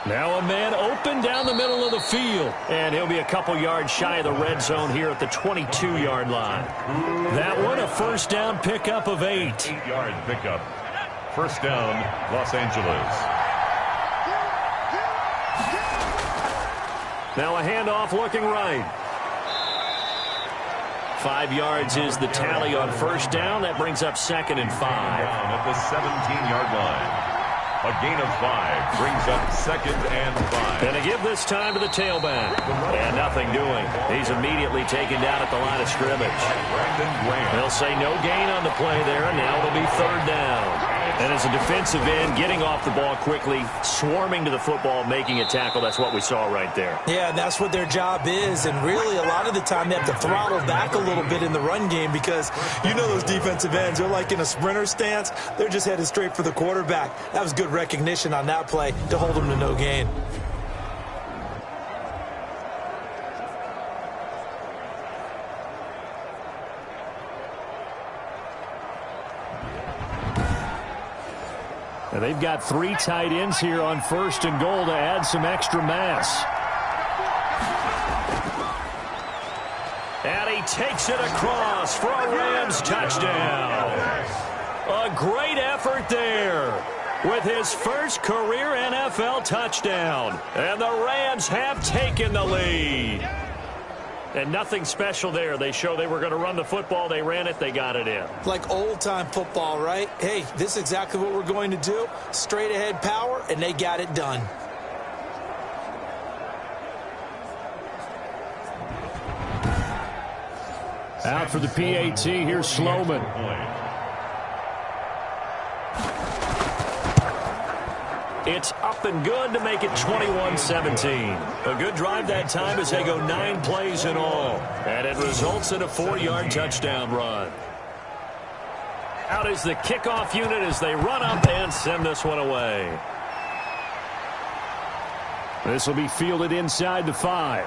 [SPEAKER 4] Now a man open down the middle of the field. And he'll be a couple yards shy of the red zone here at the 22-yard line. That one, a first down pickup of 8.
[SPEAKER 3] 8-yard pickup. First down, Los Angeles.
[SPEAKER 4] Now a handoff looking right. 5 yards is the tally on first down. That brings up 2nd and 5.
[SPEAKER 3] Down at the 17-yard line. A gain of 5 brings up 2nd and 5.
[SPEAKER 4] And to give this time to the tailback. And nothing doing. He's immediately taken down at the line of scrimmage. They'll say no gain on the play there, and now it'll be 3rd down. And as a defensive end, getting off the ball quickly, swarming to the football, making a tackle, that's what we saw right there.
[SPEAKER 5] Yeah, and that's what their job is. And really, a lot of the time, they have to throttle back a little bit in the run game because you know those defensive ends, they're like in a sprinter stance. They're just headed straight for the quarterback. That was good recognition on that play to hold them to no gain.
[SPEAKER 4] And they've got 3 tight ends here on 1st and goal to add some extra mass. And he takes it across for a Rams touchdown. A great effort there with his first career NFL touchdown. And the Rams have taken the lead. And nothing special there. They show they were going to run the football. They ran it. They got it in.
[SPEAKER 5] Like old-time football, right? Hey, this is exactly what we're going to do. Straight-ahead power, and they got it done.
[SPEAKER 4] Out for the PAT, here's Sloman. It's up and good to make it 21-17. A good drive that time as they go 9 plays in all. And it results in a 4-yard touchdown run. Out is the kickoff unit as they run up and send this one away. This will be fielded inside the 5.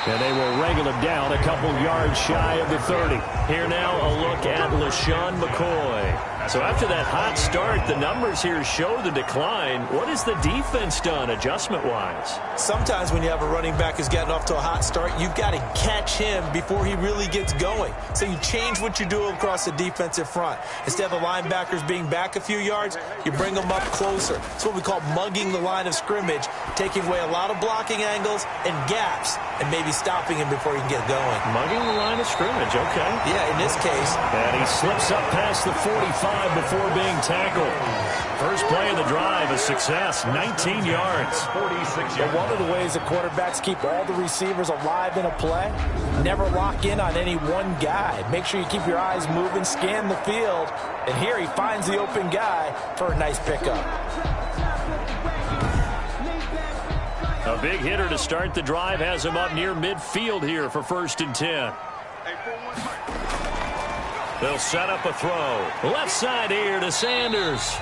[SPEAKER 4] And they will wrangle it down a couple yards shy of the 30. Here now a look at LaShawn McCoy. So after that hot start, the numbers here show the decline. What has the defense done adjustment-wise?
[SPEAKER 5] Sometimes when you have a running back who's gotten off to a hot start, you've got to catch him before he really gets going. So you change what you do across the defensive front. Instead of the linebackers being back a few yards, you bring them up closer. It's what we call mugging the line of scrimmage, taking away a lot of blocking angles and gaps, and maybe stopping him before he can get going.
[SPEAKER 4] Mugging the line of scrimmage, okay.
[SPEAKER 5] Yeah, in this case.
[SPEAKER 4] And he slips up past the 45 before being tackled. First play of the drive, a success, 19 yards.
[SPEAKER 9] 46 yards. One of the ways the quarterbacks keep all the receivers alive in a play, never lock in on any one guy. Make sure you keep your eyes moving, scan the field, and here he finds the open guy for a nice pickup.
[SPEAKER 4] A big hitter to start the drive has him up near midfield here for 1st and 10. They'll set up a throw. Left side here to Sanders.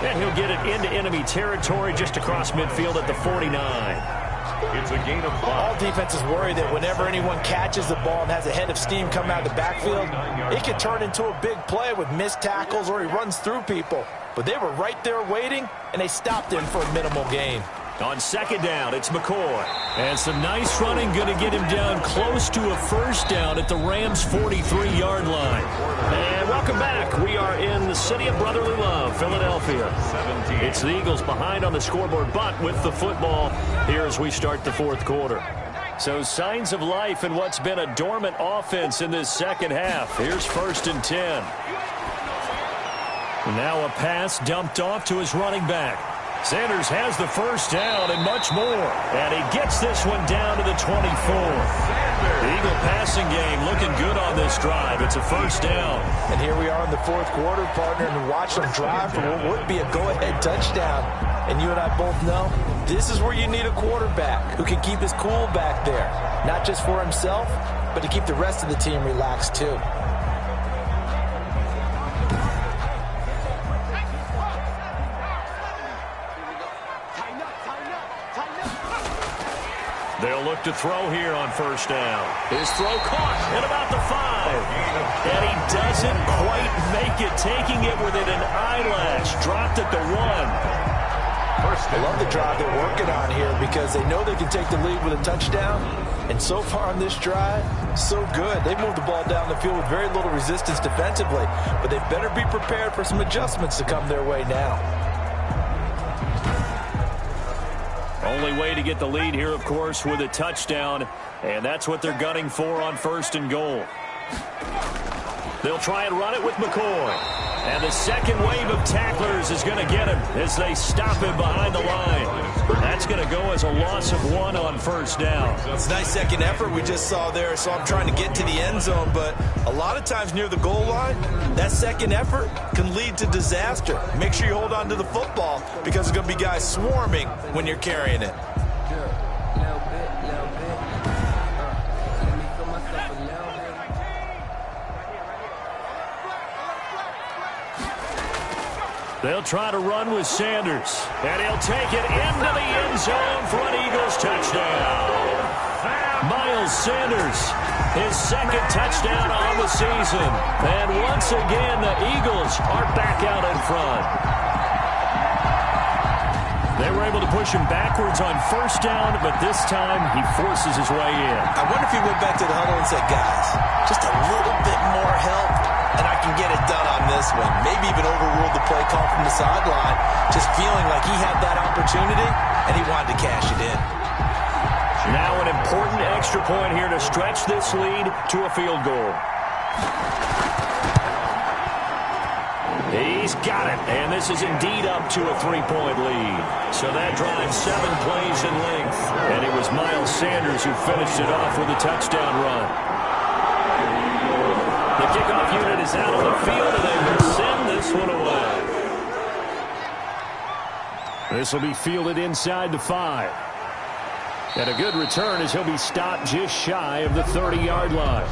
[SPEAKER 4] And he'll get it into enemy territory just across midfield at the 49.
[SPEAKER 3] It's a gain of 5.
[SPEAKER 9] All defenses worry that whenever anyone catches the ball and has a head of steam come out of the backfield, it can turn into a big play with missed tackles or he runs through people. But they were right there waiting, and they stopped him for a minimal gain.
[SPEAKER 4] On 2nd down, it's McCoy. And some nice running, going to get him down close to a 1st down at the Rams' 43-yard line. And welcome back. We are in the city of brotherly love, Philadelphia. 17. It's the Eagles behind on the scoreboard, but with the football here as we start the 4th quarter. So signs of life in what's been a dormant offense in this second half. Here's 1st and 10. Now a pass dumped off to his running back. Sanders has the 1st down and much more. And he gets this one down to the 24. The Eagle passing game looking good on this drive. It's a 1st down.
[SPEAKER 9] And here we are in the 4th quarter, partner, and watch them drive for what would be a go-ahead touchdown. And you and I both know this is where you need a quarterback who can keep his cool back there. Not just for himself, but to keep the rest of the team relaxed too.
[SPEAKER 4] They'll look to throw here on 1st down. His throw caught at about the 5. And he doesn't quite make it, taking it within an eyelash. Dropped at the 1.
[SPEAKER 9] I love the drive they're working on here because they know they can take the lead with a touchdown. And so far on this drive, so good. They moved the ball down the field with very little resistance defensively. But they better be prepared for some adjustments to come their way now.
[SPEAKER 4] Only way to get the lead here, of course, with a touchdown, and that's what they're gunning for on 1st and goal. They'll try and run it with McCoy. And the second wave of tacklers is going to get him as they stop him behind the line. That's going to go as a loss of 1 on first down.
[SPEAKER 5] It's a nice second effort we just saw there, so I'm trying to get to the end zone, but a lot of times near the goal line, that second effort can lead to disaster. Make sure you hold on to the football because there's going to be guys swarming when you're carrying it.
[SPEAKER 4] They'll try to run with Sanders, and he'll take it into the end zone for an Eagles touchdown. Miles Sanders, his second touchdown on the season. And once again, the Eagles are back out in front. They were able to push him backwards on first down, but this time he forces his way in.
[SPEAKER 5] I wonder if he went back to the huddle and said, guys, just a little bit more help, and I can get it done on this one. Maybe even overruled the play call from the sideline, just feeling like he had that opportunity, and he wanted to cash it in.
[SPEAKER 4] Now an important extra point here to stretch this lead to a field goal. He's got it, and this is indeed up to a 3-point lead. So that drives 7 plays in length, and it was Miles Sanders who finished it off with a touchdown run. The kickoff unit is out on the field, and they will send this one away. This will be fielded inside the 5. And a good return as he'll be stopped just shy of the 30-yard line.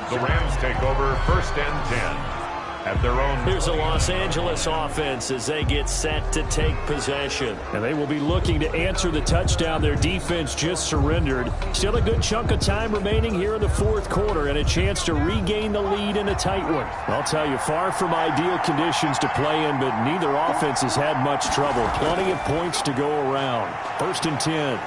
[SPEAKER 3] The Rams take over 1st and 10. At their own.
[SPEAKER 4] Here's a Los Angeles offense as they get set to take possession. And they will be looking to answer the touchdown their defense just surrendered. Still a good chunk of time remaining here in the 4th quarter and a chance to regain the lead in a tight one. I'll tell you, far from ideal conditions to play in, but neither offense has had much trouble. Plenty of points to go around. 1st and 10.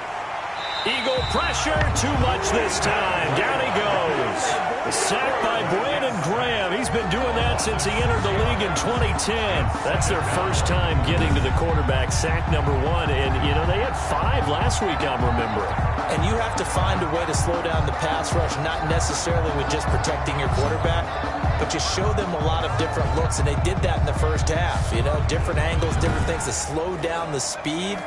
[SPEAKER 4] Eagle pressure, too much this time. Down he goes. A sack by Brandon Graham. He's been doing that since he entered the league in 2010. That's their first time getting to the quarterback, sack number 1. And, you know, they had 5 last week, I'm remembering.
[SPEAKER 5] And you have to find a way to slow down the pass rush, not necessarily with just protecting your quarterback, but you show them a lot of different looks, and they did that in the first half. You know, different angles, different things to slow down the speed.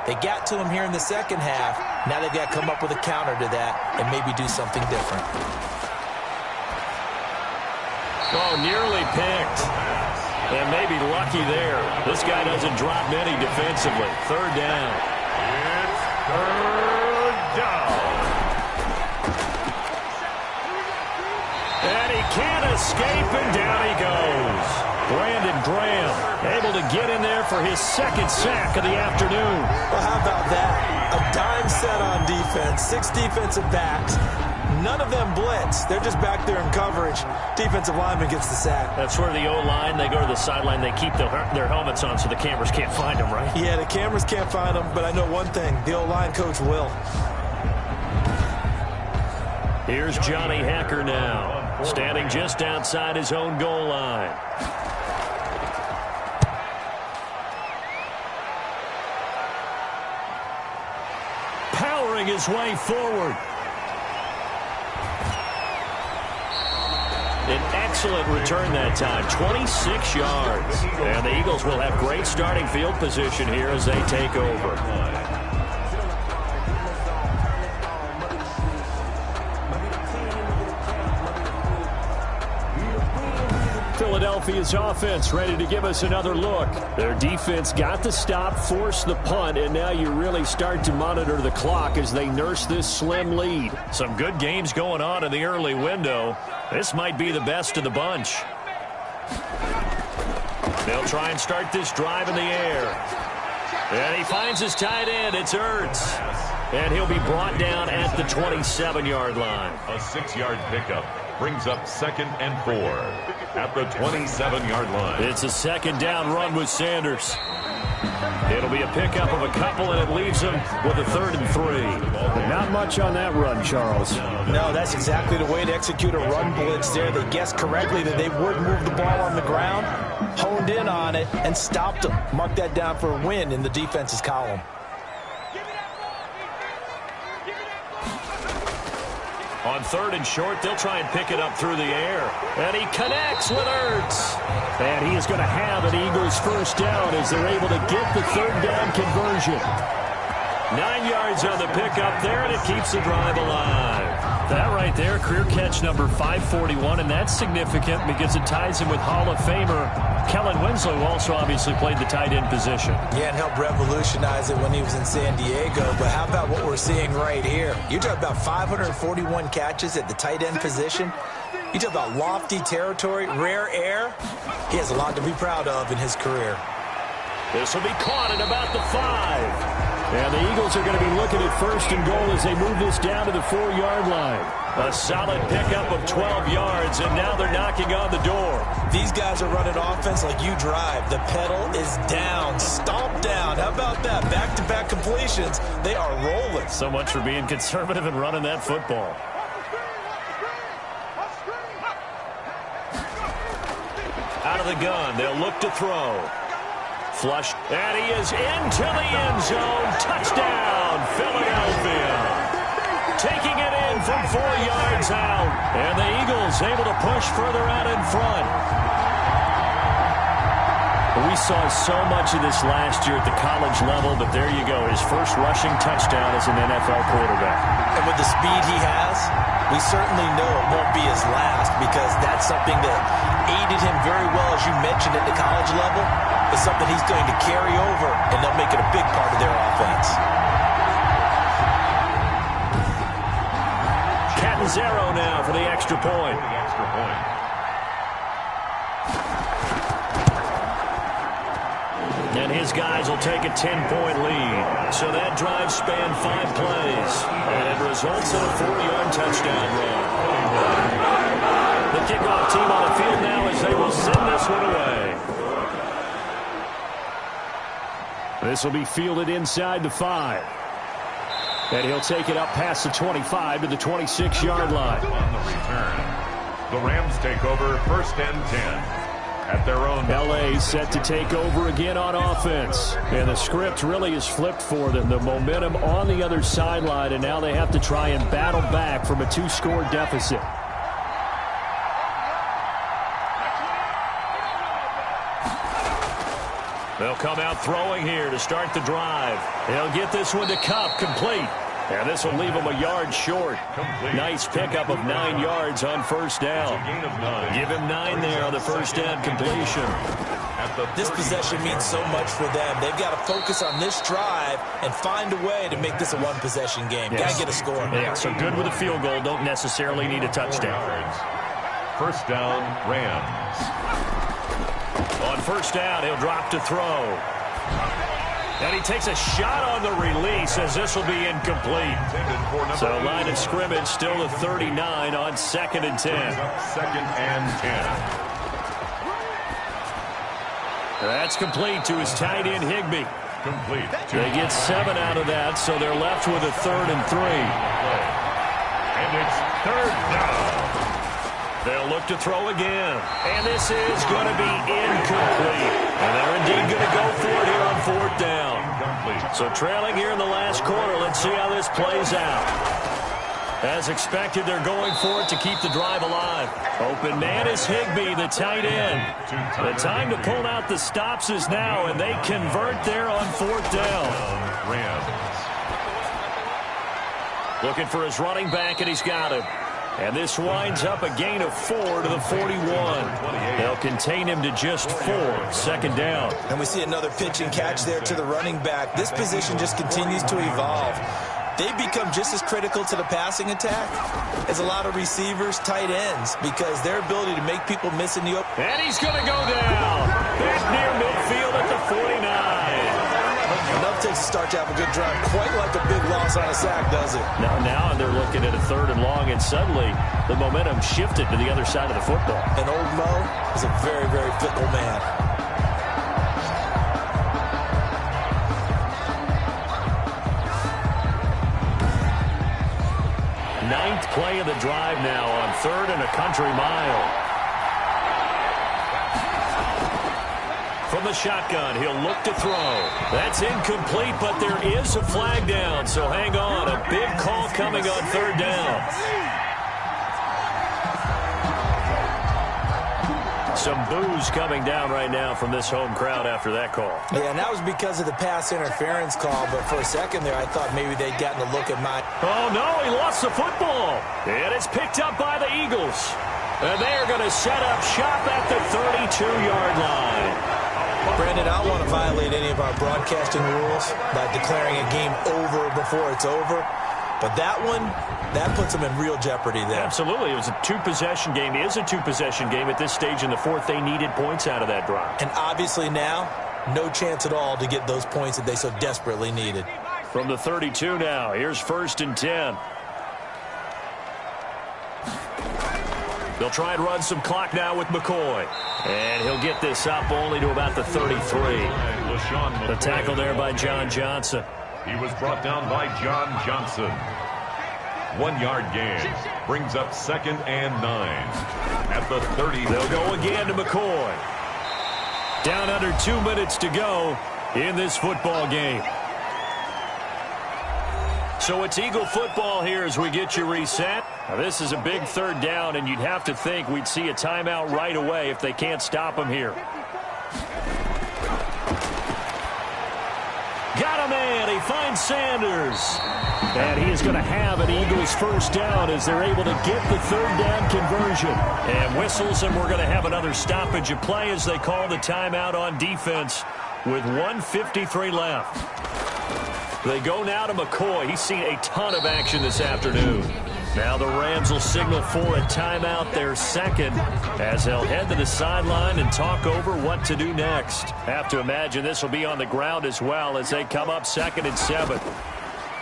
[SPEAKER 5] They got to him here in the second half. Now they've got to come up with a counter to that and maybe do something different.
[SPEAKER 4] Oh, nearly picked. And maybe lucky there. This guy doesn't drop many defensively. 3rd down.
[SPEAKER 3] It's 3rd down.
[SPEAKER 4] And he can't escape, and down he goes. Brandon Graham able to get in there for his 2nd sack of the afternoon.
[SPEAKER 5] Well, how about that? A dime set on defense. 6 defensive backs. None of them blitz. They're just back there in coverage. Defensive lineman gets the sack.
[SPEAKER 4] That's where the O-line, they go to the sideline, they keep their helmets on so the cameras can't find them, right?
[SPEAKER 5] Yeah, the cameras can't find them, but I know one thing. The O-line coach will.
[SPEAKER 4] Here's Johnny Hacker now, standing just outside his own goal line. Powering his way forward. An excellent return that time, 26 yards. And the Eagles will have great starting field position here as they take over. Philadelphia's offense ready to give us another look. Their defense got the stop, forced the punt, and now you really start to monitor the clock as they nurse this slim lead. Some good games going on in the early window. This might be the best of the bunch. They'll try and start this drive in the air. And he finds his tight end. It's Ertz. And he'll be brought down at the 27-yard line.
[SPEAKER 3] A 6-yard pickup brings up 2nd and 4 at the 27-yard line.
[SPEAKER 4] It's a 2nd down run with Sanders. It'll be a pickup of a couple, and it leaves him with a 3rd and 3.
[SPEAKER 6] But not much on that run, Charles.
[SPEAKER 5] No, that's exactly the way to execute a run blitz there. They guessed correctly that they would move the ball on the ground, honed in on it, and stopped them. Mark that down for a win in the defense's column.
[SPEAKER 4] On 3rd and short, they'll try and pick it up through the air. And he connects with Ertz. And he is going to have an Eagles first down as they're able to get the 3rd down conversion. 9 yards on the pickup there, and it keeps the drive alive. That right there, career catch number 541, and that's significant because it ties him with Hall of Famer Kellen Winslow, who also obviously played the tight end position.
[SPEAKER 5] Yeah, and helped revolutionize it when he was in San Diego. But how about what we're seeing right here? You talk about 541 catches at the tight end position. You talk about lofty territory, rare air. He has a lot to be proud of in his career.
[SPEAKER 4] This will be caught at about the 5. And the Eagles are going to be looking at 1st and goal as they move this down to the 4-yard line. A solid pickup of 12 yards, and now they're knocking on the door.
[SPEAKER 5] These guys are running offense like you drive. The pedal is down, stomp down. How about that? Back-to-back completions. They are rolling.
[SPEAKER 4] So much for being conservative and running that football. Out of the gun, they'll look to throw. Flush, and he is into the end zone. Touchdown, Philadelphia. Taking it in from 4 yards out. And the Eagles able to push further out in front. We saw so much of this last year at the college level, but there you go. His first rushing touchdown as an NFL quarterback.
[SPEAKER 5] And with the speed he has, we certainly know it won't be his last because that's something that aided him very well, as you mentioned, at the college level. It's something he's going to carry over, and they'll make it a big part of their offense.
[SPEAKER 4] Catanzaro now for the extra point. And his guys will take a 10-point lead. So that drive spanned 5 plays. And it results in a 4-yard touchdown run. The kickoff team on the field now as they will send this one away. This will be fielded inside the 5. And he'll take it up past the 25 to the 26-yard line.
[SPEAKER 3] On the return, the Rams take over 1st and 10. At their own.
[SPEAKER 4] L.A. set to take over again on offense. And the script really is flipped for them. The momentum on the other sideline, and now they have to try and battle back from a 2-score deficit. They'll come out throwing here to start the drive. They'll get this one to Kupp, complete. And this will leave him a yard short. Complete. Nice pickup of 9 yards on 1st down.
[SPEAKER 3] Gain of 9.
[SPEAKER 4] Give him 9 there on the 1st down completion.
[SPEAKER 5] This possession means so much for them. They've got to focus on this drive and find a way to make this a one-possession game. Got to get a score.
[SPEAKER 4] Yeah, so good with a field goal. Don't necessarily need a touchdown.
[SPEAKER 3] 1st down, Rams.
[SPEAKER 4] On 1st down, he'll drop to throw. And he takes a shot on the release as this will be incomplete. So line of scrimmage still the 39 on 2nd and 10.
[SPEAKER 3] 2nd and 10.
[SPEAKER 4] That's complete to his tight end, Higbee.
[SPEAKER 3] Complete.
[SPEAKER 4] They get 7 out of that, so they're left with a 3rd and 3.
[SPEAKER 3] And it's 3rd down.
[SPEAKER 4] They'll look to throw again. And this is going to be incomplete. And they're indeed going to go for it here on 4th down.
[SPEAKER 3] Incomplete.
[SPEAKER 4] So trailing here in the last quarter. Let's see how this plays out. As expected, they're going for it to keep the drive alive. Open man is Higbee, the tight end. The time to pull out the stops is now, and they convert there on 4th down.
[SPEAKER 3] Rams.
[SPEAKER 4] Looking for his running back, and he's got him. And this winds up a gain of 4 to the 41. They'll contain him to just 4, 2nd down.
[SPEAKER 5] And we see another pitch and catch there to the running back. This position just continues to evolve. They become just as critical to the passing attack as a lot of receivers, tight ends, because their ability to make people miss in the open.
[SPEAKER 4] And he's going to go down. Back near midfield at the 49.
[SPEAKER 5] Enough takes to start to have a good drive. Quite like a big loss on a sack, does it?
[SPEAKER 4] Now they're looking at a 3rd and long, and suddenly the momentum shifted to the other side of the football.
[SPEAKER 5] And old Mo is a very, very fickle man.
[SPEAKER 4] Ninth play of the drive now on 3rd and a country mile. From the shotgun, he'll look to throw. That's incomplete, but there is a flag down, so hang on. A big call coming on 3rd down. Some boos coming down right now from this home crowd after that call.
[SPEAKER 5] Yeah, and that was because of the pass interference call, but for a second there I thought maybe they'd gotten a look at my...
[SPEAKER 4] Oh, no, he lost the football. And it's picked up by the Eagles. And they're going to set up shop at the 32-yard line.
[SPEAKER 5] Brandon, I don't want to violate any of our broadcasting rules by declaring a game over before it's over. But that one, that puts them in real jeopardy there.
[SPEAKER 4] Absolutely. It was a two-possession game. It is a two-possession game at this stage in the fourth. They needed points out of that drive.
[SPEAKER 5] And obviously now, no chance at all to get those points that they so desperately needed.
[SPEAKER 4] From the 32 now, here's 1st and 10. They'll try and run some clock now with McCoy. And he'll get this up only to about the 33. The tackle there by John Johnson.
[SPEAKER 3] He was brought down by John Johnson. 1-yard gain brings up 2nd and 9 at the 30.
[SPEAKER 4] They'll go again to McCoy. Down under 2 minutes to go in this football game. So it's Eagle football here as we get you reset. Now this is a big 3rd down, and you'd have to think we'd see a timeout right away if they can't stop him here. Got a man. He finds Sanders. And he is going to have an Eagles 1st down as they're able to get the 3rd down conversion. And whistles, and we're going to have another stoppage of play as they call the timeout on defense with 1:53 left. They go now to McCoy. He's seen a ton of action this afternoon. Now the Rams will signal for a timeout, their 2nd, as they'll head to the sideline and talk over what to do next. Have to imagine this will be on the ground as well as they come up 2nd and 7.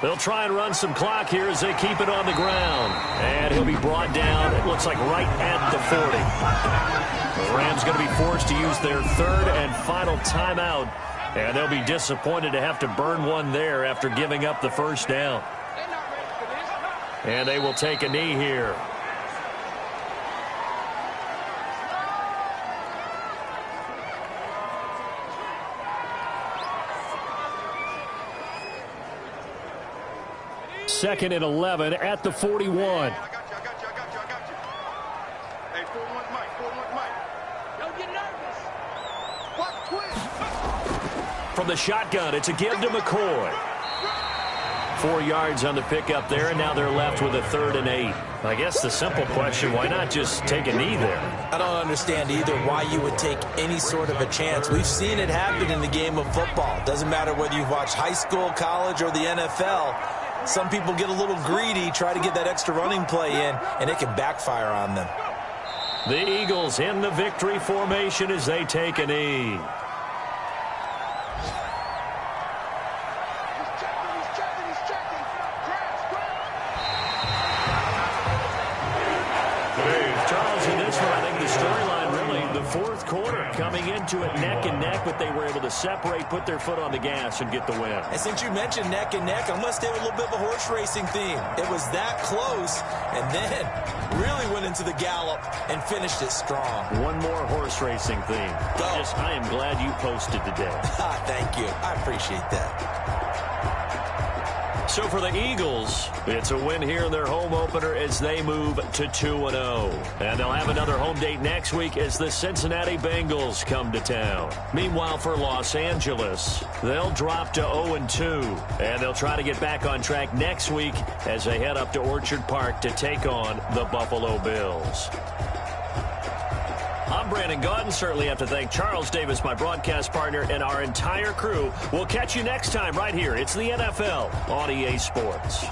[SPEAKER 4] They'll try and run some clock here as they keep it on the ground. And he'll be brought down, it looks like right at the 40. The Rams going to be forced to use their 3rd and final timeout. And they'll be disappointed to have to burn one there after giving up the 1st down. And they will take a knee here. Second and 11 at the 41.
[SPEAKER 10] I got you. Hey, 4-1 Mike. Don't get nervous. What twist?
[SPEAKER 4] From the shotgun, it's a give to McCoy. 4 yards on the pickup there, and now they're left with a 3rd and 8. I guess the simple question, why not just take a knee there?
[SPEAKER 5] I don't understand either why you would take any sort of a chance. We've seen it happen in the game of football. Doesn't matter whether you've watched high school, college, or the NFL. Some people get a little greedy, try to get that extra running play in, and it can backfire on them.
[SPEAKER 4] The Eagles in the victory formation as they take a knee. Coming into it neck and neck, but they were able to separate, put their foot on the gas, and get the win.
[SPEAKER 5] And since you mentioned neck and neck, I'm going to stay with a little bit of a horse racing theme. It was that close, and then really went into the gallop and finished it strong.
[SPEAKER 4] One more horse racing theme.
[SPEAKER 5] Go.
[SPEAKER 4] I am glad you posted today.
[SPEAKER 5] Thank you. I appreciate that.
[SPEAKER 4] So for the Eagles, it's a win here in their home opener as they move to 2-0. And they'll have another home date next week as the Cincinnati Bengals come to town. Meanwhile, for Los Angeles, they'll drop to 0-2. And they'll try to get back on track next week as they head up to Orchard Park to take on the Buffalo Bills. I'm Brandon Gaudin. Certainly have to thank Charles Davis, my broadcast partner, and our entire crew. We'll catch you next time right here. It's the NFL on EA Sports.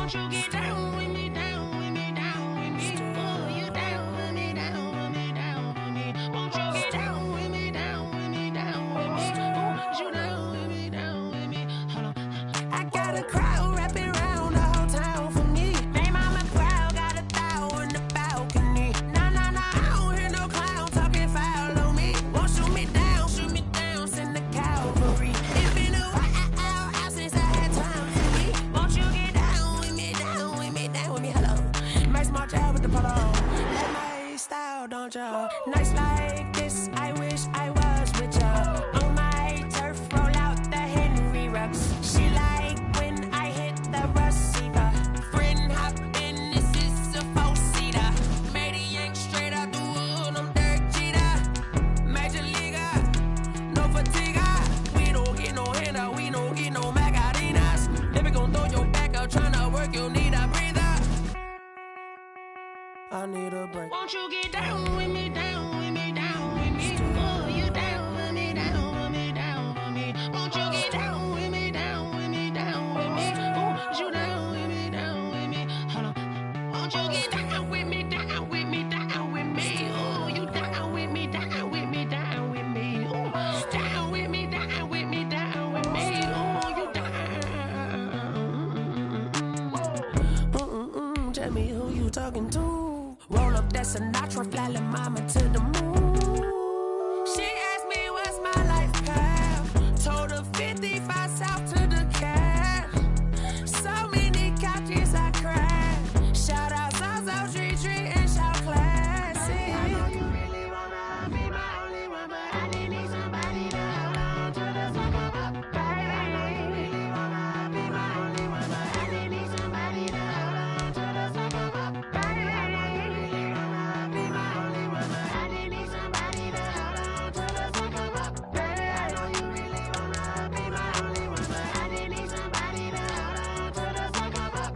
[SPEAKER 2] Won't you get down with me, down with me, down with me? Oh, you down with me, down with me, down with me. Won't you get down with me, down with me, down with me? Oh, you down with me, down with me? Hold on. I got a crowd wrapping around the whole town for me. They mama proud, got a thou in the balcony. Nah, nah, nah, I don't hear no clown talking foul on me. Won't shoot me down, send the cavalry. It's been a while since I had time for me. Won't you get down with me, down with me, down with me? Hello. Nice march out with the polo. Like my style, don't ya? Nice like this, I wish I was with ya. On my turf, roll out the Henry rocks. She like when I hit the receiver. Friend hop in, this is a four-seater. Made a yank straight out the wood, I'm Derek Jeter. Major leaguer, no fatigue. We don't get no handout, we don't get no Macarinas. Never gon' throw your back out, tryna work, you need a breather. I need a break. Won't you get down with me, down with me, down with me? Oh, you down with me, down with me, down with me? Won't you get down with me, down with me, down with me? Oh, you down with me, down with me? Hold on. Won't you get down with me, down with me, down with me? Oh, you down with me, down with me, down with me? Oh, down with me, down with me, down with me? Oh, you down. Tell me who you talking to. Roll up that Sinatra, fly la mama to the moon. She asked me what's my life path. Told her 55 south to the cash. So many couches I crashed. Shout out Zazo, Tree, and shout classic. I know you really wanna be my only one, but I didn't need somebody to hold on to the sucker up. Baby, I know you really wanna be my only one, but I didn't need somebody to hold on to the sucker up. Baby, I know you really wanna be my only one, but I didn't need somebody to hold on to the sucker up. Baby, I know you really wanna be my only one, but I didn't need somebody to hold on to the sucker up.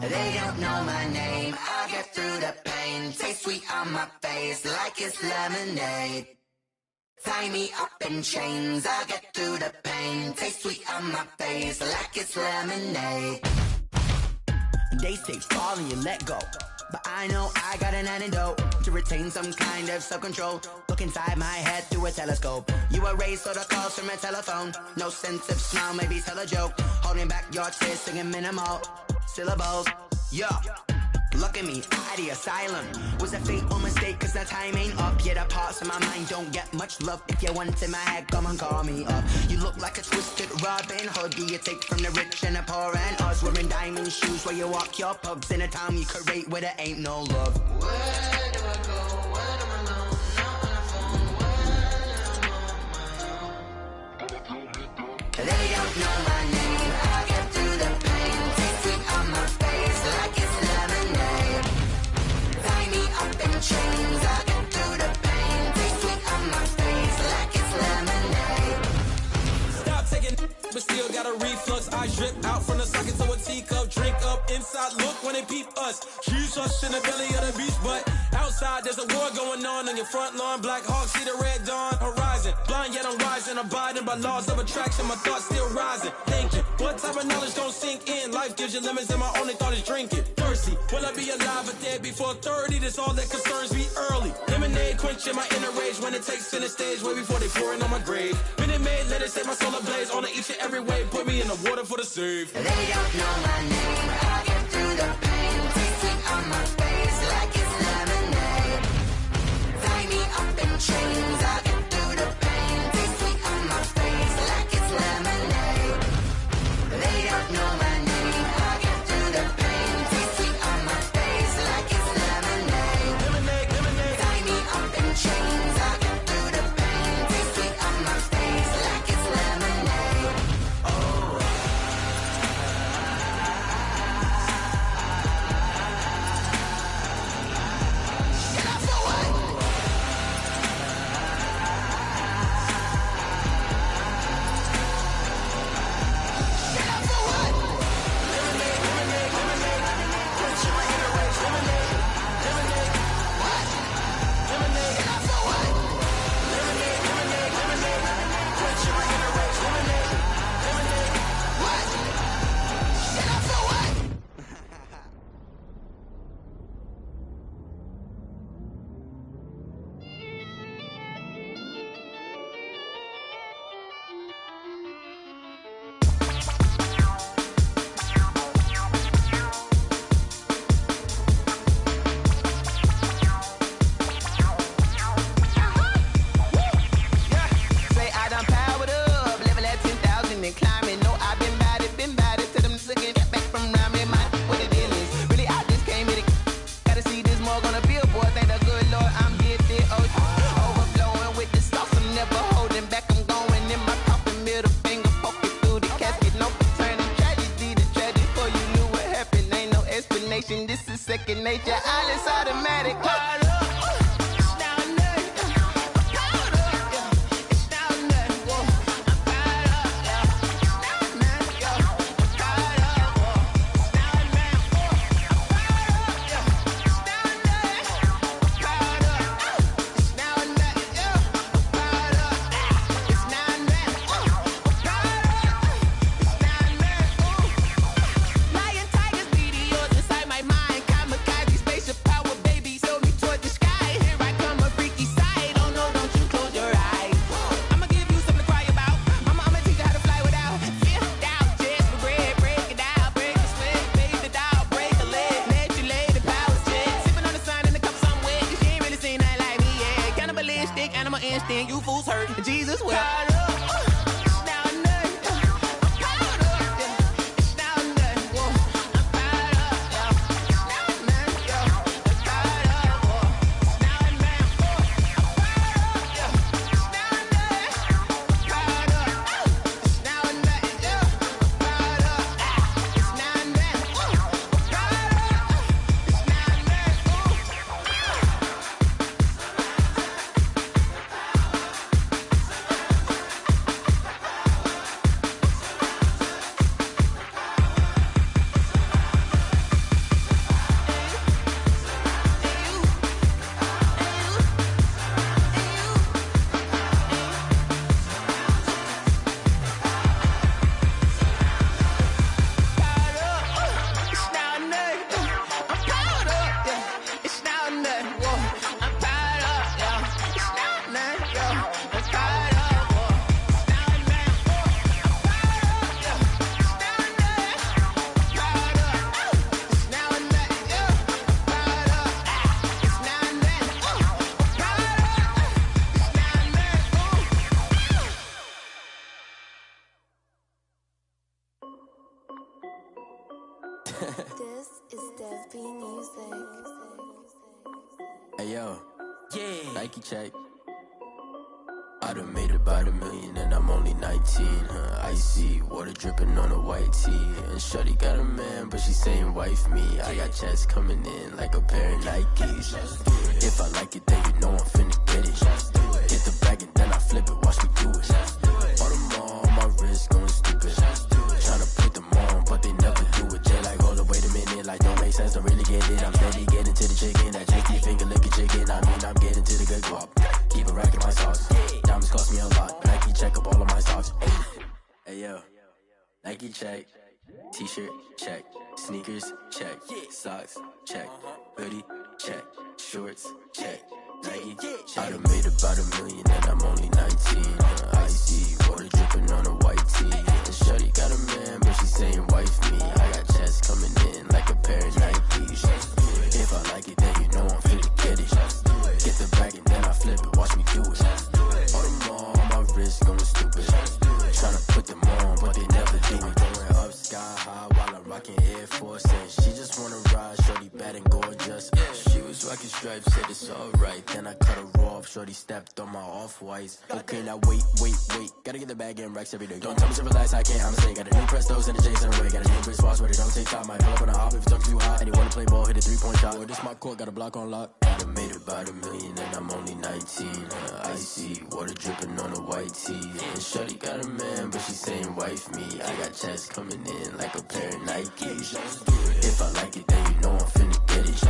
[SPEAKER 2] They don't know my name, I'll get through the pain. Taste sweet on my face like it's lemonade. Tie me up in chains, I'll get through the pain. Taste sweet on my face like it's lemonade. They say fall and you let go, but I know I got an antidote to retain some kind of self-control. Look inside my head through a telescope. You erase all the calls from a telephone. No sense of smile, maybe tell a joke. Holding back your tears, singing minimal syllables. Yeah, look at me, out of the asylum. Was a fate or mistake, cause the time ain't up. Yeah, the parts of my mind don't get much love. If you want in my head, come and call me up. You look like a twisted Robin Hood. Do you take from the rich and the poor and us? Wearing diamond shoes where you walk your pugs in a town you create where there ain't no love. Where do I go? When I'm alone? Not on the phone. When I'm on my own. They don't know my name. I get through the pain. Taste sweet on my face like it's lemonade. Tie me up in chains. I get through the pain. Taste sweet on my face like it's lemonade.
[SPEAKER 11] Stop taking, but still got a reflux. I drip out from the socket to a teacup. Drink up, inside look when they peep us. Huge us in the belly of the beast, but outside there's a war going on your front lawn. Black Hawk, see the red dawn horizon. Blind yet I'm rising, abiding by laws of attraction. My thoughts still rising. Thinking, what type of knowledge gon' sink in? Life gives you lemons and my only thought is drinking. Thirsty, will I be alive or dead before 30? That's all that concerns me early. Lemonade quenching my inner rage when it takes center stage way before they pour it on my grave. Minute Maid, let it set my soul ablaze on each and every way. Put me in the water for the save.
[SPEAKER 2] They don't know my name. I get through the pain. Taste sweet on my face like it's lemonade. Tie me up in chains. I get through the pain. Taste sweet on my face like it's lemonade. They don't know my name. I get through the pain. Taste sweet on my face like it's lemonade.
[SPEAKER 11] Lemonade, lemonade.
[SPEAKER 2] Tie me up in chains. I get through the pain. Taste sweet on my face like it's lemonade.
[SPEAKER 12] This is second nature, all is automatic. Instinct, you fools hurt. Jesus will.
[SPEAKER 13] This is Dev B Music.
[SPEAKER 14] Hey yo,
[SPEAKER 11] Yeah.
[SPEAKER 14] Nike check. I done made about $1 million and I'm only 19, icy, water dripping on a white tee. And shorty got a man, but she saying wife me. I got checks coming in like a pair of Nikes. If I like it, then you know I'm finna get it. Get the bag and then I flip it, watch me do it. Bought them all on my wrist, going stupid. Tryna put them on, but they never do it. J like all the way to get it. I'm steady getting to the chicken. That tasty finger licking chicken. I mean, I'm getting to the good guap. Keep a rack in my socks. Diamonds cost me a lot. Nike check up all of my socks. Hey, yo. Nike check. T-shirt check. Sneakers check. Socks check. Hoodie check. Shorts check. Nike check. I done made about $1 million and I'm only 19. Icy water dripping on a white tee. And shorty got a man, but she saying wife me. I got chest coming in like a pair of Nikes. If I like it, then you know I'm finna get it. Get the bag and then I flip it. Watch me do it. All them on my wrist going stupid. Tryna put them on, but they never do it. Going up sky high while I'm rocking Air Force. And she just wanna ride, shorty bad and gorgeous. She was rocking stripes, said it's alright. Then I cut her off, shorty stepped on my off-whites. Okay, now wait. Gotta get the bag and racks every day. Don't tell me to relax, I can't, I'm saying. Got a new Prestos and a Jason away. Got a new Chris Foss, but it don't take time. Might pull up on a hop if it talks too hot. And you wanna play ball, hit a 3-point shot. Or this my court, got a block on lock. I done made about $1 million and I'm only 19. Icy water dripping on a white tee. And shorty got a man, but she saying wife me. I got chest coming in like a pair of Nikes. If I like it, then you know I'm finna get it.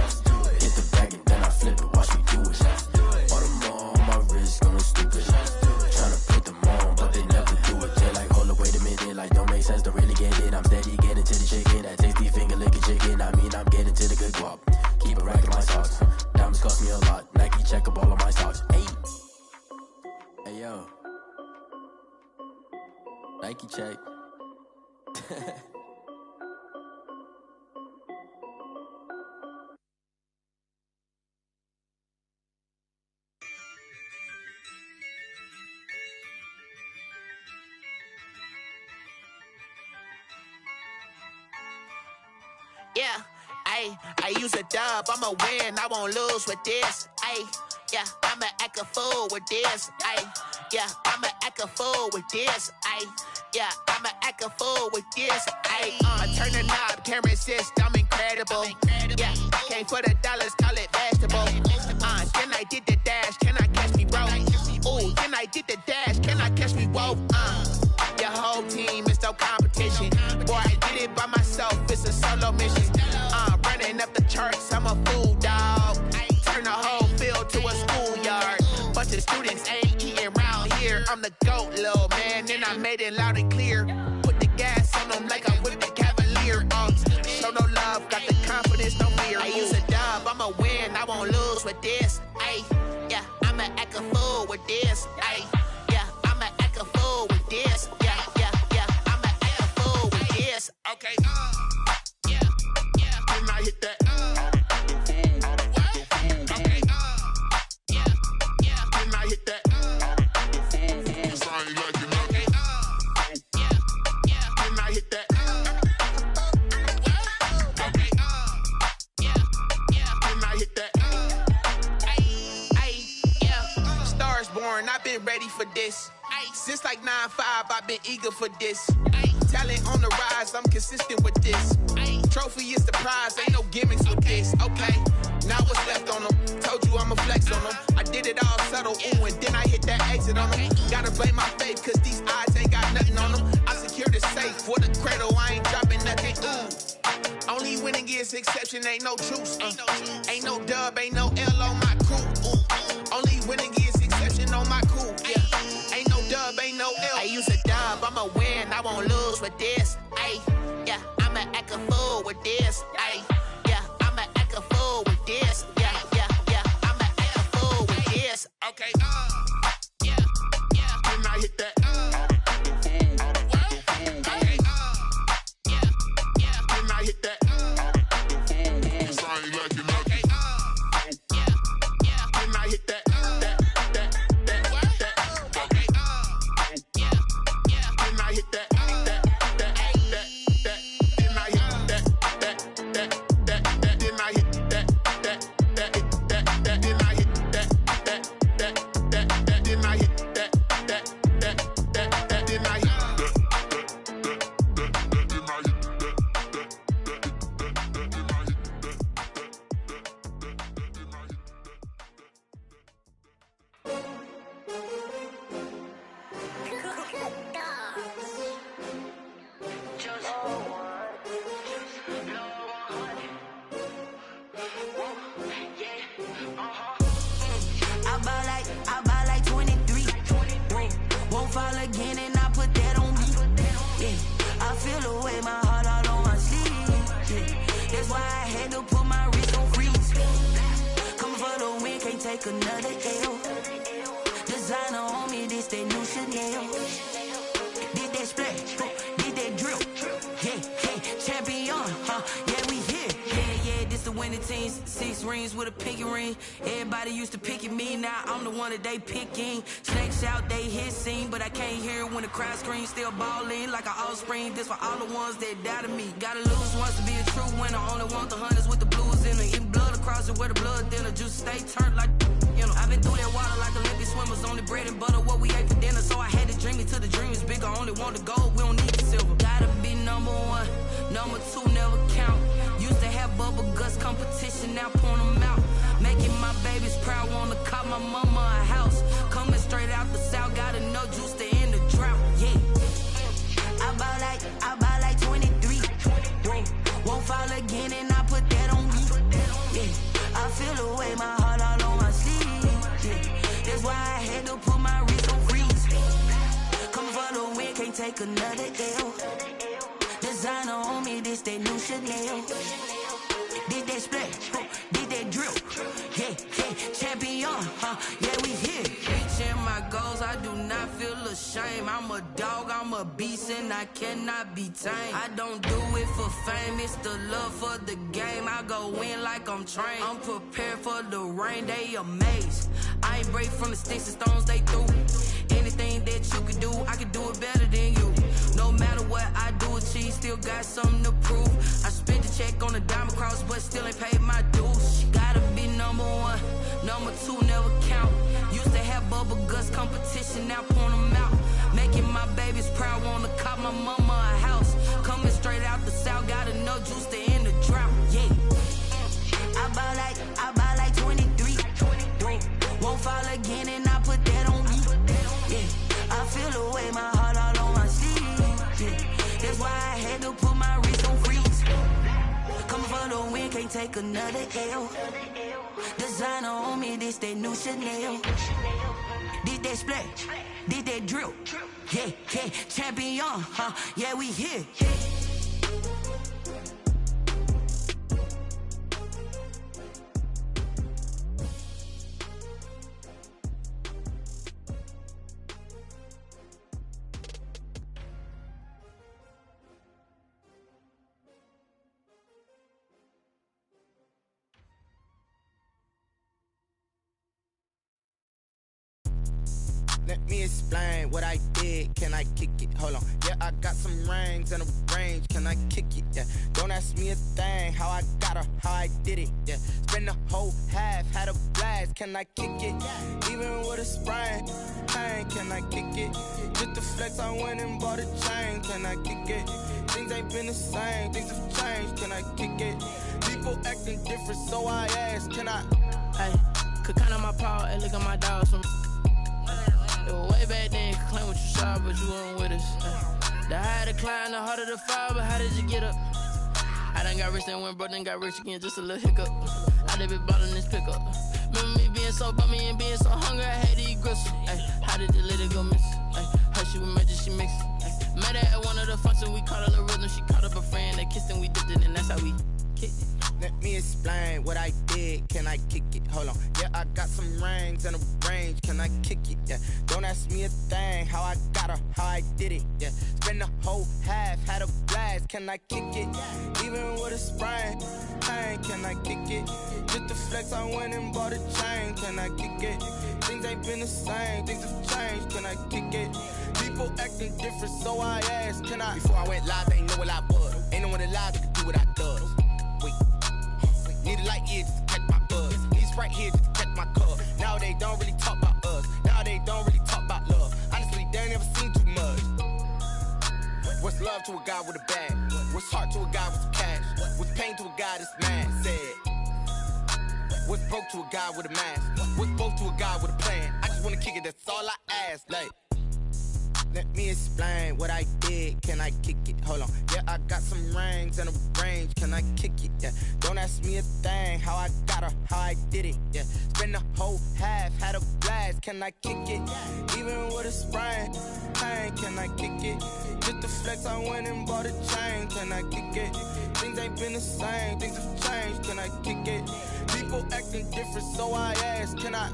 [SPEAKER 14] Hit the bag and then I flip it, watch me do it. All them on my wrist going stupid. Tryna put them on, but they never do it. They're like, hold up, wait a minute, like don't make sense, don't really get it. I'm steady getting to the chicken, that tasty finger licking chicken. I mean, I'm getting to the good guap. Keep a rack in my socks. Diamonds cost me a lot. Nike check up all of my socks. Hey yo. Nike check.
[SPEAKER 12] Yeah, I use a dub, I'ma win, I won't lose with this. Yeah, I'ma act a fool with this. Yeah, I'ma act a fool with this. Yeah, I'ma act a fool with this. I turn the knob, can't resist, I'm incredible. Yeah, came for the dollars, call it vegetable. Then I did the dash, can I catch me, bro? Ooh, then I did the dash, can I catch me, whoa? Your whole team is no competition. Boy, I did it by myself, it's a solo mission. Running up the charts, I'm a fool, dog. Turn the whole field to a schoolyard. Bunch of students ain't eating round here. I'm the GOAT, little man, and I made it loud and clear. Put the gas on them like I'm with the Cavalier. Show no love, got the confidence, no fear. I use a dub, I'ma win, I won't lose with this. Yeah, I'ma act a fool with this. Yeah, I'ma act a fool with this. Yeah, I'ma act a fool with this. Okay. Then I hit that. Okay. Then I hit that. Sound like you know. Okay. Then I hit that. Okay. Then I hit that. Yeah. Stars born, I've been ready for this. Since like 9-5, I've been eager for this. Talent on the rise, I'm consistent with this. Trophy is the prize, ain't no gimmicks with this. Okay, now what's left on them? Told you I'ma flex on them. I did it all subtle, ooh, and then I hit that exit on them. Gotta blame my faith, cause these eyes ain't got nothing on them. I secured the safe for the cradle, I ain't dropping nothing, ooh. Only winning is exception, ain't no truce. Ain't no dub, ain't no L on my crew. Ooh. Only winning is exception on my crew. Yeah, ain't no dub, ain't no L. I use a dub, I'ma win, I won't lose with this. Yeah, I'ma act a fool with this. Yeah, I'ma act a fool with this. Yeah, I'ma act a fool with this. Okay. Then I hit that. Okay. Then I hit that. Sound like you know. Okay. Then I hit that. Okay. Then I hit that.
[SPEAKER 15] fall again and I put that on me. Yeah, I feel the way, my heart all on my sleeve. Yeah, that's why I had to put my wrist on freeze. Coming for the win, can't take another L. Designer on me, this that new Chanel. Did that splash, did that drill. Yeah, champion, yeah, we here. Yeah, this the winning team. 6 rings with a pinky ring. Everybody used to pick at me, now I'm the one that they picking. Snakes out, they hit scene, but I can't hear it when the crowd screams. Still balling like an offspring. This for all the ones that doubted me. Gotta lose once to be a true winner. Only want the hunters with the blues in it. Eating blood across it where the blood dinner. Juice stay turned like, you know. I've been through that water like Olympic swimmers. Only bread and butter, what we ate for dinner. So I had to dream it till the dream is bigger. Only want the gold, we don't need the silver. Gotta be number 1, number 2 never count. Used to have bubble guts competition, now point them out. Making my babies proud, wanna call my mama a house. Coming straight out the south, gotta know juice to end the drought. Yeah, I buy like 23. Won't fall again and I put that on me. Yeah, I feel the way, my heart all on my sleeve. Yeah, that's why I had to put my wrist on freeze. Coming for the win, can't take another L. Designer on me, this that new Chanel. Did that splash, did that drill. Yeah, champion, yeah, we here. Reaching my goals, I do not feel ashamed. I'm a dog, I'm a beast, and I cannot be tamed. I don't do it for fame, it's the love for the game. I go in like I'm trained. I'm prepared for the rain, they amazed. I ain't break from the sticks and stones they threw. Anything that you could do, I could do it better than you. No matter what I do, achieve, still got something to prove. I spent the check on the diamond cross, but still ain't paid my dues. Gotta be number 1, number 2 never count. Used to have bubble guts competition, now point them out. Making my babies proud, wanna call my mama a house. Coming straight out the south, gotta know juice to end the drought. Yeah, I buy like 23. Won't fall again and I put that on me. Yeah, I feel the way, my heart all on my sleeve. Yeah, that's why I had to put my wrist on freeze. Coming for the win, can't take another L. Designer on me, this that new Chanel. Did that splash, did that drill. Yeah, champion, yeah, we here.
[SPEAKER 16] Let me explain what I did. Can I kick it? Hold on. Yeah, I got some rings and a range. Can I kick it? Yeah. Don't ask me a thing. How I got her, how I did it. Yeah. Spend the whole half, had a blast. Can I kick it? Even with a sprain, pain. Can I kick it? Just the flex, I went and bought a chain. Can I kick it? Things ain't been the same. Things have changed. Can I kick it? People acting different, so I ask. Can I?
[SPEAKER 17] Hey, could count on my paw and look at my dogs from. Way back then, you could claim what you saw, but you weren't with us. The higher the climb, the harder the fall, but how did you get up? I done got rich, then went broke, then got rich again, just a little hiccup. I done been ballin' this pickup. Remember me being so bummy and being so hungry, I had to eat gristle. How did the lady go miss? How she was magic, she mixed. Met her at one of the functions, we caught a little rhythm, she caught up a friend, they kissed and we dipped it, and that's how we kicked it.
[SPEAKER 16] Let me explain what I did. Can I kick it? Hold on. Yeah, I got some rings and a range. Can I kick it? Yeah. Don't ask me a thing. How I got her, how I did it. Yeah. Spend the whole half, had a blast. Can I kick it? Even with a sprain, pain. Can I kick it? Just the flex, I went and bought a chain. Can I kick it? Things ain't been the same. Things have changed. Can I kick it? People acting different, so I asked. Can I? Before I went live, they ain't know what I was. Ain't no one alive that could do what I does. Wait. Need a light here just to catch my buzz. Need Sprite here just to catch my cup. Now they don't really talk about us. Now they don't really talk about love. Honestly, they ain't never seen too much. What's love to a guy with a bag? What's heart to a guy with some cash? What's pain to a guy that's mad? Said. What's broke to a guy with a mask? What's both to a guy with a plan? I just wanna kick it, that's all I ask. Like. let me explain what I did. Can I kick it? Hold on. Yeah, I got some rings and a range. Can I kick it? Yeah. Don't ask me a thing. How I got her, how I did it. Yeah. Spend the whole half, had a blast. Can I kick it? Even with a sprain, pain. Can I kick it? Just to flex, I went and bought a chain. Can I kick it? Things ain't been the same. Things have changed. Can I kick it? People acting different, so I ask. Can I?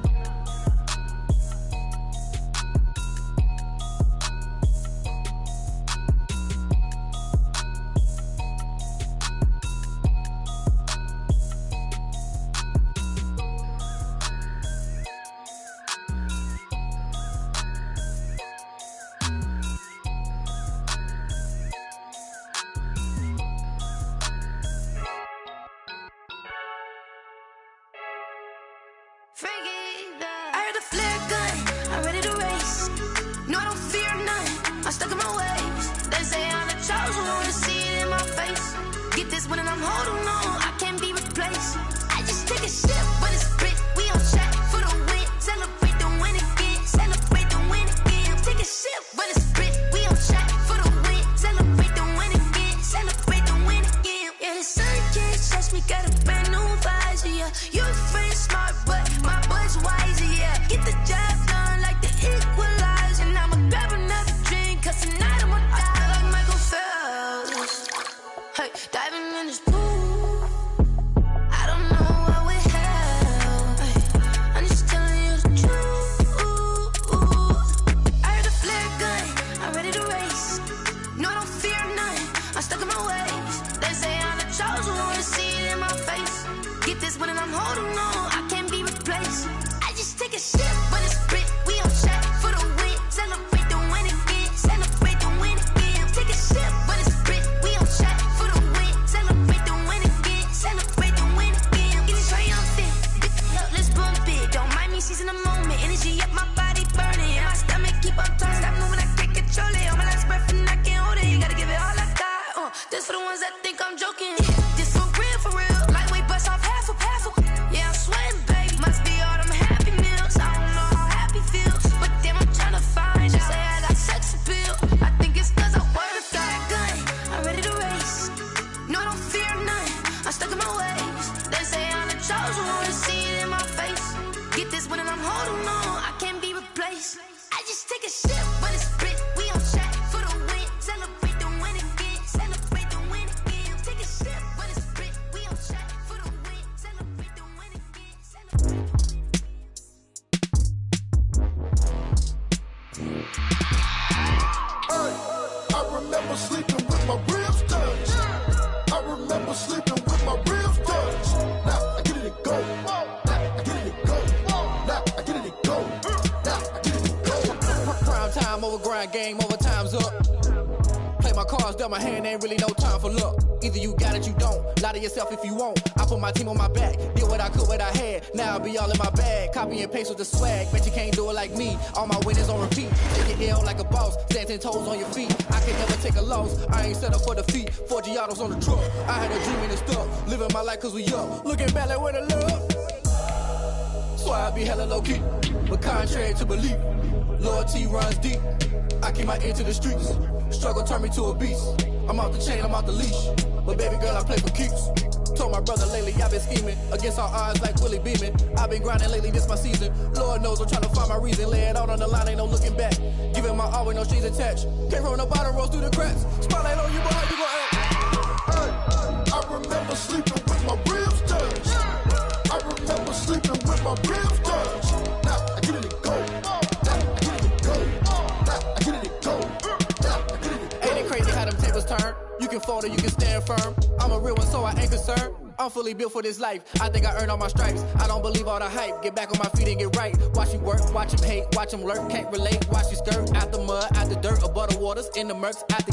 [SPEAKER 15] I heard a flare gun, I'm ready to race. No, I don't fear none, I'm stuck in my ways. They say I'm the chosen one, see it in my face. Get this one and I'm holding on, I can't be replaced. I just take a sip, but it's split, we on track for the win. Celebrate the win again, celebrate the win again. Take a sip, but it's split, we on track for the win. Celebrate the win again, celebrate the win again. Yeah, the sun can't touch me, got a brand new visor, yeah. Your friend smart, but my boy's wiser, yeah. Get the job done like the equalizer. And I'ma grab another drink, cause tonight I'ma die like Michael Phelps. Hey, diving in this pool, I don't know what we have. Hey, I'm just telling you the truth. I heard a flare gun, I'm ready to race. No, I don't fear none, I'm stuck in my ways. They say I'm the chosen one, see it in my face. Get this one and I'm holding on, I can't be replaced. I just take a sip, but it's split, we on track for the win. Celebrate the win again, celebrate the win again. Take a sip, but it's split, we on track for the win. Celebrate the win again, celebrate the win again. Getting triumphant, up, let's bump it. Don't mind me seizing the moment, energy up, my body burning. And my stomach keep on turning, stop moving, I can't control it. On my last breath and I can't hold it, you gotta give it all I got. This for the ones that think I'm joking. This for real, lightweight bust off half a. Yeah, I'm sweating, babe, must be all them happy meals. I don't know how happy feels, but damn, I'm tryna find you. Say I got sex appeal, I think it's cause I work a gun, I'm ready to race. No, I don't fear none, I'm stuck in my ways. They say I'm the chosen one, see it in my face. Get this one and I'm holding on, I can't be replaced. I just take a sip, but it's split, we on track for the win. Celebrate the win again, celebrate the win again. Take a sip, but it's split, we on track for the win. Celebrate the win again, celebrate the win.
[SPEAKER 18] I remember sleeping with my ribs touched. I remember sleeping with my ribs touched. Now I get it and go. Now I get it and go. Now I get it and go. Now I get it and go.
[SPEAKER 19] Prime time over grind game, over time's up. Play my cards, dealt my hand, ain't really no time for luck. Either you got it, you don't. Lie to yourself if you won't. I put my team on my back, did what I could, what I had. Now I be all in my bag, copy and paste with the swag. Bet you can't do it like me. All my winners on repeat. Take your L like a boss, stand 10 toes on your feet. I can never take a loss. I ain't set up for defeat. 4 Giottos on the truck. I had a dream and it's stuck. Living my life cause we up. Looking back like where the love. So I be hella low key, but contrary to belief, loyalty runs deep. I keep my ear to the streets. Struggle turned me to a beast. I'm off the chain, I'm off the leash. But baby girl, I play for keeps. Told my brother lately, I've been scheming against all odds like Willie Beeman. I've been grinding lately, this my season. Lord knows I'm trying to find my reason. Lay it out on the line, ain't no looking back. Giving my all with no strings attached. Can't roll no bottle, rolls through the cracks. Spotlight on you, boy, how you gon' act?
[SPEAKER 18] I remember sleeping with my ribs touched. I remember sleeping with my ribs touched. Now I get it and go. Now I get it and go. Now I get it and go. Now I get it and go.
[SPEAKER 19] Ain't it crazy how them tables turn? You can fold or you can stand firm. I'm a real one, so I ain't concerned. I'm fully built for this life. I think I earned all my stripes. I don't believe all the hype. Get back on my feet and get right. Watch you work, watch him hate, watch him lurk. Can't relate, watch you skirt. Out the mud, out the dirt, above the waters, in the murks, out the